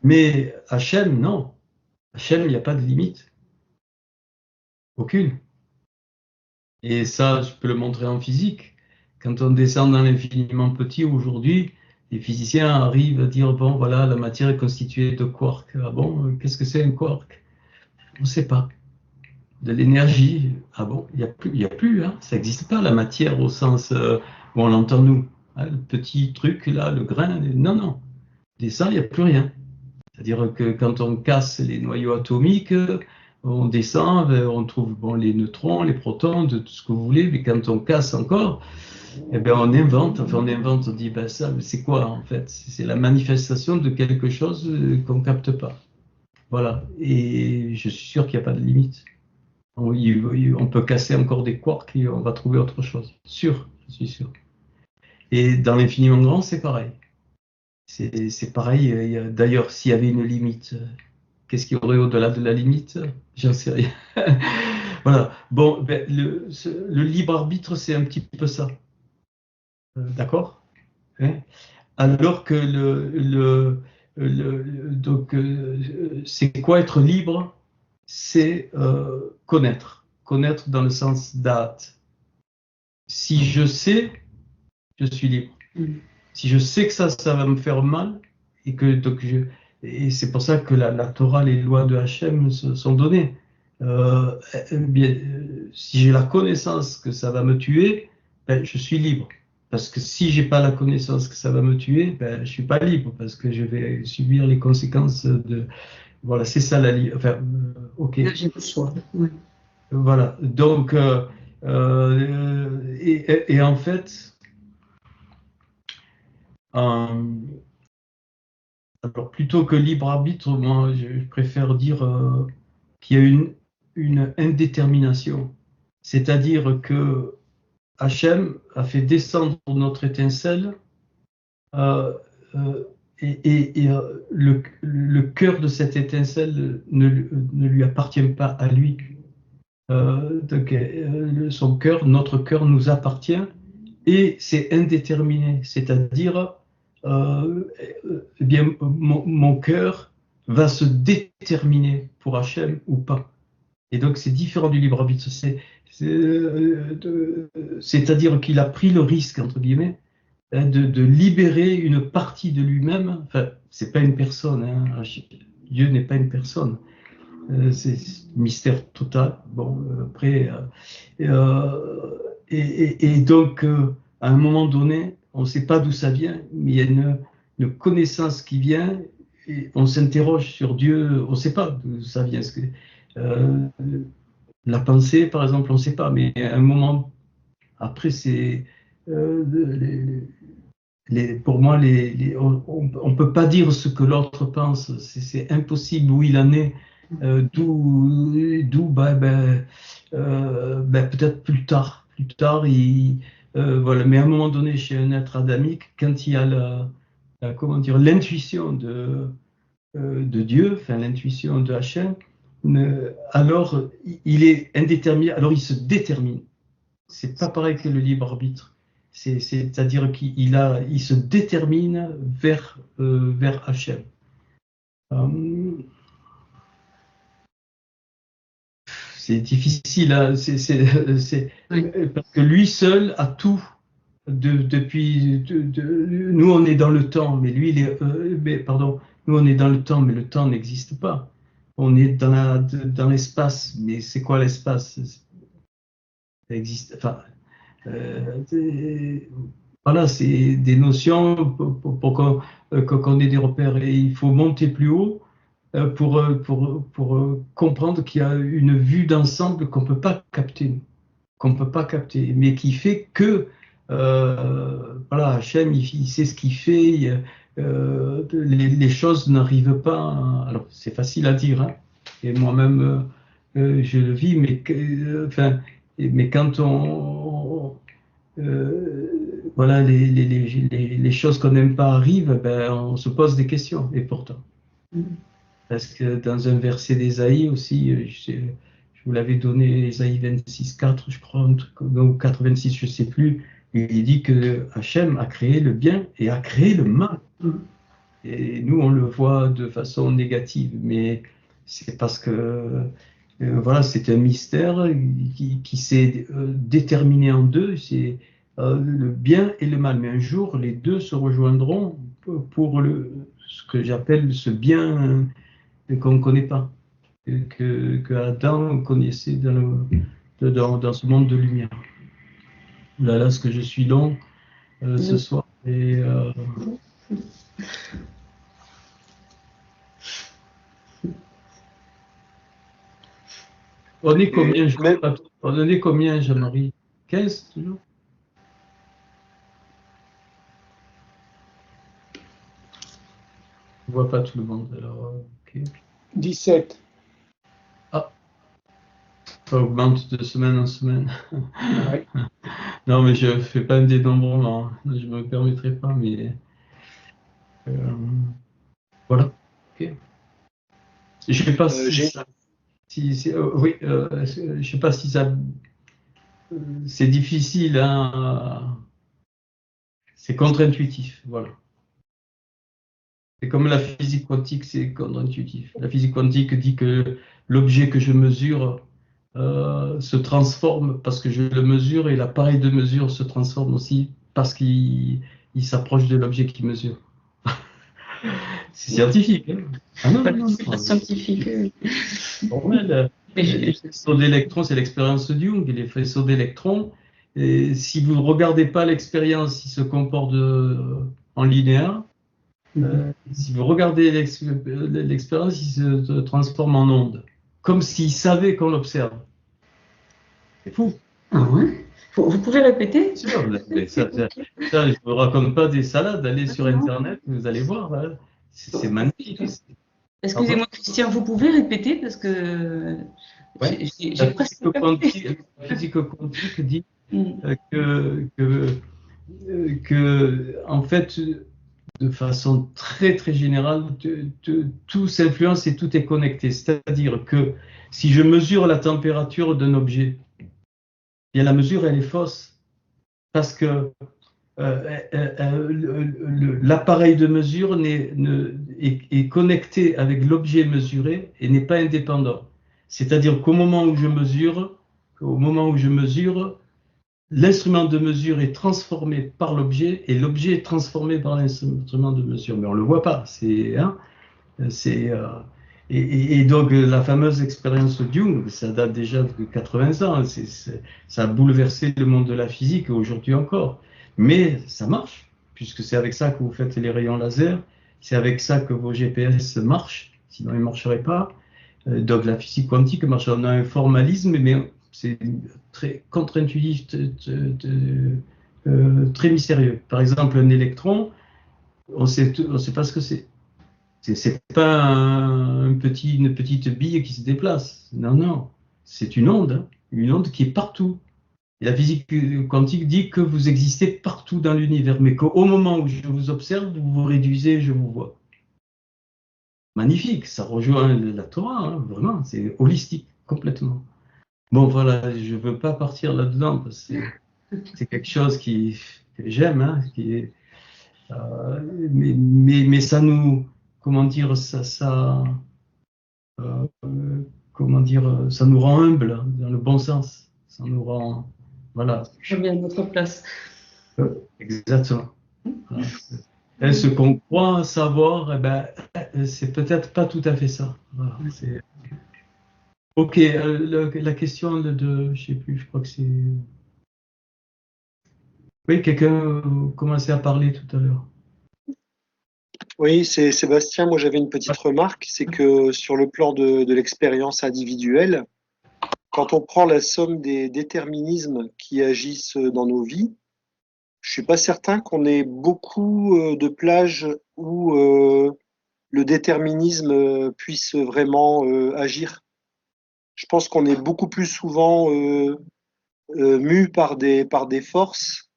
Mais Hachem, non. Hachem, il n'y a pas de limite. Aucune. Et ça, je peux le montrer en physique. Quand on descend dans l'infiniment petit, aujourd'hui, les physiciens arrivent à dire, bon, voilà, la matière est constituée de quarks. Ah bon, qu'est-ce que c'est un quark? On ne sait pas. De l'énergie. Ah bon, il n'y a plus, hein, ça n'existe pas, la matière au sens où on l'entend nous. Hein, le petit truc, là, le grain, non. Des ça, il n'y a plus rien. C'est-à-dire que quand on casse les noyaux atomiques, on descend, on trouve bon, les neutrons, les protons, tout ce que vous voulez, mais quand on casse encore, eh ben on invente, on dit, ben ça, c'est quoi en fait? C'est la manifestation de quelque chose qu'on ne capte pas. Voilà, et je suis sûr qu'il n'y a pas de limite. On peut casser encore des quarks et on va trouver autre chose. Sûr, je suis sûr. Et dans l'infiniment grand, c'est pareil. C'est pareil. D'ailleurs, s'il y avait une limite, qu'est-ce qu'il y aurait au-delà de la limite? J'en sais rien. Voilà. Bon, ben, le libre arbitre, c'est un petit peu ça. D'accord? Hein? Alors que donc, c'est quoi être libre? C'est connaître. Connaître dans le sens date. Si je sais, je suis libre. Si je sais que ça va me faire mal, et c'est pour ça que la Torah, les lois de Hachem sont données. Si j'ai la connaissance que ça va me tuer, ben, je suis libre. Parce que si j'ai pas la connaissance que ça va me tuer, ben, je suis pas libre parce que je vais subir les conséquences de. Voilà, c'est ça la libre. Enfin, ok. J'ai le choix. Oui. Voilà. Donc, et en fait, alors plutôt que libre arbitre, moi, je préfère dire qu'il y a une indétermination. C'est-à-dire que Hachem a fait descendre notre étincelle et le cœur de cette étincelle ne lui appartient pas à lui. Son cœur, notre cœur nous appartient et c'est indéterminé. C'est-à-dire, eh bien, mon cœur va se déterminer pour Hachem ou pas. Et donc, c'est différent du libre arbitre. C'est-à-dire qu'il a pris le risque, entre guillemets, de libérer une partie de lui-même. Enfin, c'est pas une personne. Hein. Dieu n'est pas une personne. C'est mystère total. Bon, après, et donc, à un moment donné, on ne sait pas d'où ça vient, mais il y a une connaissance qui vient. Et on s'interroge sur Dieu. On ne sait pas d'où ça vient. La pensée, par exemple, on ne sait pas, mais à un moment, après, c'est pour moi, on ne peut pas dire ce que l'autre pense, c'est impossible où il en est, d'où peut-être plus tard, voilà. Mais à un moment donné, chez un être adamique, quand il y a comment dire, l'intuition de Dieu, enfin l'intuition de Hachem, alors il est indéterminé, alors il se détermine. C'est pas pareil que le libre arbitre. C'est-à-dire qu'il se détermine vers Hachem. C'est difficile, hein, parce que lui seul a tout. Nous on est dans le temps, mais lui nous on est dans le temps, mais le temps n'existe pas. On est dans l'espace, mais c'est quoi l'espace? Ça existe. Enfin, voilà, c'est des notions pour qu'on ait des repères. Et il faut monter plus haut pour comprendre qu'il y a une vue d'ensemble qu'on ne peut pas capter, mais qui fait que voilà, Hachem, il sait ce qu'il fait, les choses n'arrivent pas. Alors, c'est facile à dire, hein, et moi-même, je le vis, mais quand voilà, les choses qu'on n'aime pas arrivent, ben, on se pose des questions, et pourtant. Parce que dans un verset d'Ésaïe aussi, je vous l'avais donné, Ésaïe 26,4, je crois, ou 4,26, je ne sais plus, il dit que Hachem a créé le bien et a créé le mal. Et nous, on le voit de façon négative, mais c'est parce que voilà, c'est un mystère qui s'est déterminé en deux, c'est le bien et le mal. Mais un jour, les deux se rejoindront pour ce que j'appelle ce bien qu'on ne connaît pas, que Adam connaissait dans ce monde de lumière. Là, ce que je suis long ce soir. Et, On est combien, mais- on est combien, Jean-Marie? 15 toujours? Je ne vois pas tout le monde. Alors, ok. 17. Ça augmente de semaine en semaine. Ouais. Non, mais je ne fais pas un dénombrement. Je ne me permettrai pas, mais voilà. Ok. Je ne sais pas j'ai- oui, je sais pas si ça. C'est difficile, hein. C'est contre-intuitif, voilà. C'est comme la physique quantique, c'est contre-intuitif. La physique quantique dit que l'objet que je mesure se transforme parce que je le mesure et l'appareil de mesure se transforme aussi parce qu'il s'approche de l'objet qu'il mesure. C'est scientifique. Hein. Ah non, non, non. C'est pas scientifique. Normal. Les faisceaux d'électrons, c'est l'expérience de Young. Les faisceaux d'électrons, et si vous ne regardez pas l'expérience, ils se comportent en linéaire. Si vous regardez l'expérience, il se transforme en onde, comme s'il savait qu'on l'observe. C'est fou. Ah ouais. Vous pouvez répéter? Bien sûr, mais ça, je ne vous raconte pas des salades. Allez sur Internet, vous allez voir. Hein. C'est magnifique. Excusez-moi, Christian, vous pouvez répéter parce que Ouais. j'ai presque La physique quantique dit que, en fait, de façon très très générale, tout s'influence et tout est connecté. C'est-à-dire que si je mesure la température d'un objet, bien la mesure elle est fausse parce que l'appareil de mesure est connecté avec l'objet mesuré et n'est pas indépendant. C'est-à-dire qu'au moment où je mesure, l'instrument de mesure est transformé par l'objet et l'objet est transformé par l'instrument de mesure. Mais on ne le voit pas. Et donc la fameuse expérience de Jung, ça date déjà de 80 ans. Ça a bouleversé le monde de la physique aujourd'hui encore. Mais ça marche, puisque c'est avec ça que vous faites les rayons laser, c'est avec ça que vos GPS marchent, sinon ils ne marcheraient pas. Donc la physique quantique marche. On a un formalisme, mais c'est très contre-intuitif, très mystérieux. Par exemple, un électron, on ne sait pas ce que c'est. C'est pas une petite bille qui se déplace. Non, non. C'est une onde, hein. Une onde qui est partout. Et la physique quantique dit que vous existez partout dans l'univers, mais qu'au moment où je vous observe, vous vous réduisez, je vous vois. Magnifique, ça rejoint la Torah, hein, vraiment, c'est holistique, complètement. Bon, voilà, je ne veux pas partir là-dedans, parce que c'est quelque chose que j'aime, hein, mais ça nous, comment dire, ça nous rend humble, hein, dans le bon sens. Ça nous rend, voilà. Je viens à notre place. Exactement. Voilà. Et ce qu'on croit savoir, eh ben, c'est peut-être pas tout à fait ça. Voilà, ok, la question de, je sais plus, je crois que c'est. Oui, quelqu'un commençait à parler tout à l'heure. Oui, c'est Sébastien. Moi, j'avais une petite remarque, c'est que sur le plan de l'expérience individuelle, quand on prend la somme des déterminismes qui agissent dans nos vies, je suis pas certain qu'on ait beaucoup de plages où le déterminisme puisse vraiment agir. Je pense qu'on est beaucoup plus souvent mu par des forces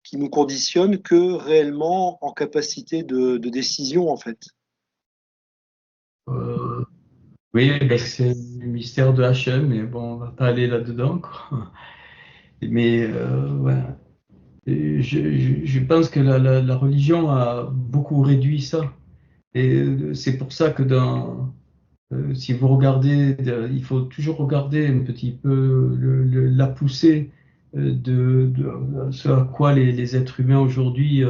qui nous conditionnent que réellement en capacité de décision, en fait. Oui, ben, c'est le mystère de Hachem, mais bon, on va pas aller là-dedans, quoi. Mais ouais. Et je pense que la religion a beaucoup réduit ça. Et c'est pour ça que si vous regardez, il faut toujours regarder un petit peu la poussée de ce à quoi les êtres humains aujourd'hui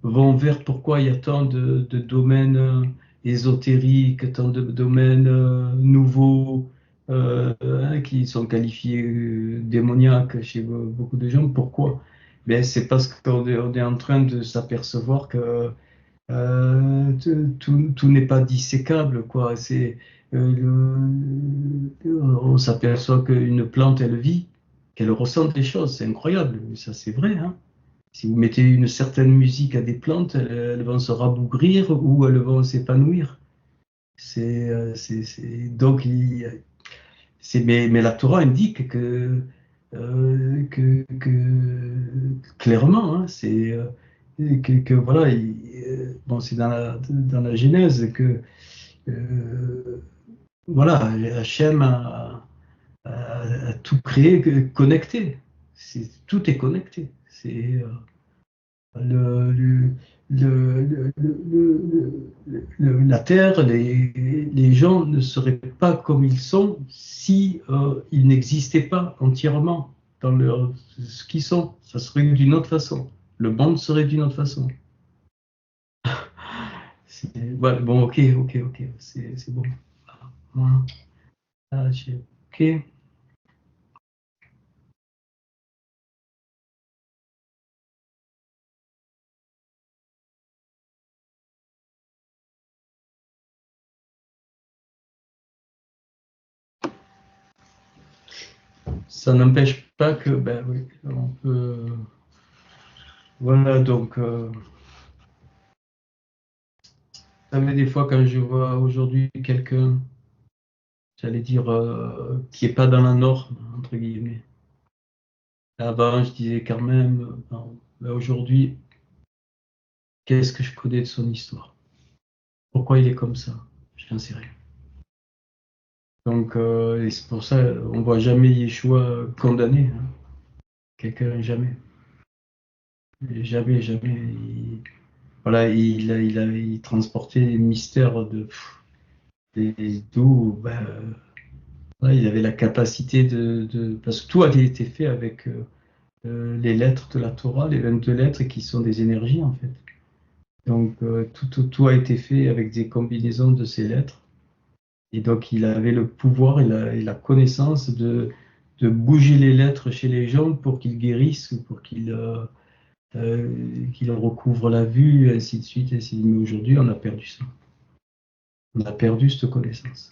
vont vers, pourquoi il y a tant de domaines ésotériques, tant de domaines nouveaux qui sont qualifiés démoniaques chez beaucoup de gens. Pourquoi? Ben, c'est parce qu'on est en train de s'apercevoir que tout n'est pas dissécable, quoi. On s'aperçoit qu'une plante, elle vit, qu'elle ressent des choses. C'est incroyable, mais ça c'est vrai, hein. Si vous mettez une certaine musique à des plantes, elles vont se rabougrir ou elles vont s'épanouir. Donc, mais la Torah indique clairement, hein, voilà, bon, c'est dans la Genèse que voilà, Hachem a tout créé connecté. Tout est connecté. C'est le, la Terre, les gens ne seraient pas comme ils sont si ils n'existaient pas entièrement dans ce qu'ils sont. Ça serait d'une autre façon. Le monde serait d'une autre façon. Voilà, bon, ok, c'est bon. Voilà. Ah, ok. Ça n'empêche pas que, ben oui, on peut. Voilà, donc. Ça fait des fois quand je vois aujourd'hui quelqu'un, j'allais dire, qui n'est pas dans la norme, entre guillemets. Avant, je disais quand même, non, ben aujourd'hui, qu'est-ce que je connais de son histoire? Pourquoi il est comme ça? Je n'en sais rien. Donc, et c'est pour ça, on ne voit jamais Yeshua condamné. Hein. Quelqu'un, jamais. Jamais. Voilà, il transportait les mystères d'où, ben, ouais, il avait la capacité parce que tout avait été fait avec les lettres de la Torah, les 22 lettres qui sont des énergies en fait. Donc tout a été fait avec des combinaisons de ces lettres. Et donc il avait le pouvoir et la connaissance de bouger les lettres chez les gens pour qu'ils guérissent ou pour qu'ils recouvrent la vue, et ainsi de suite. Mais aujourd'hui, on a perdu ça. On a perdu cette connaissance.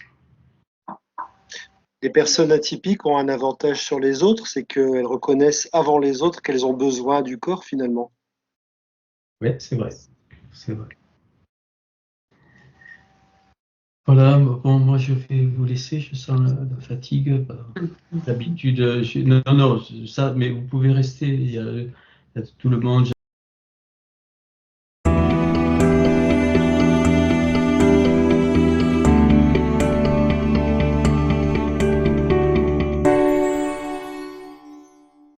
Les personnes atypiques ont un avantage sur les autres, c'est qu'elles reconnaissent avant les autres qu'elles ont besoin du corps finalement. Oui, c'est vrai. C'est vrai. Voilà, bon, moi je vais vous laisser, je sens la fatigue. D'habitude, non, ça, mais vous pouvez rester, il y a tout le monde.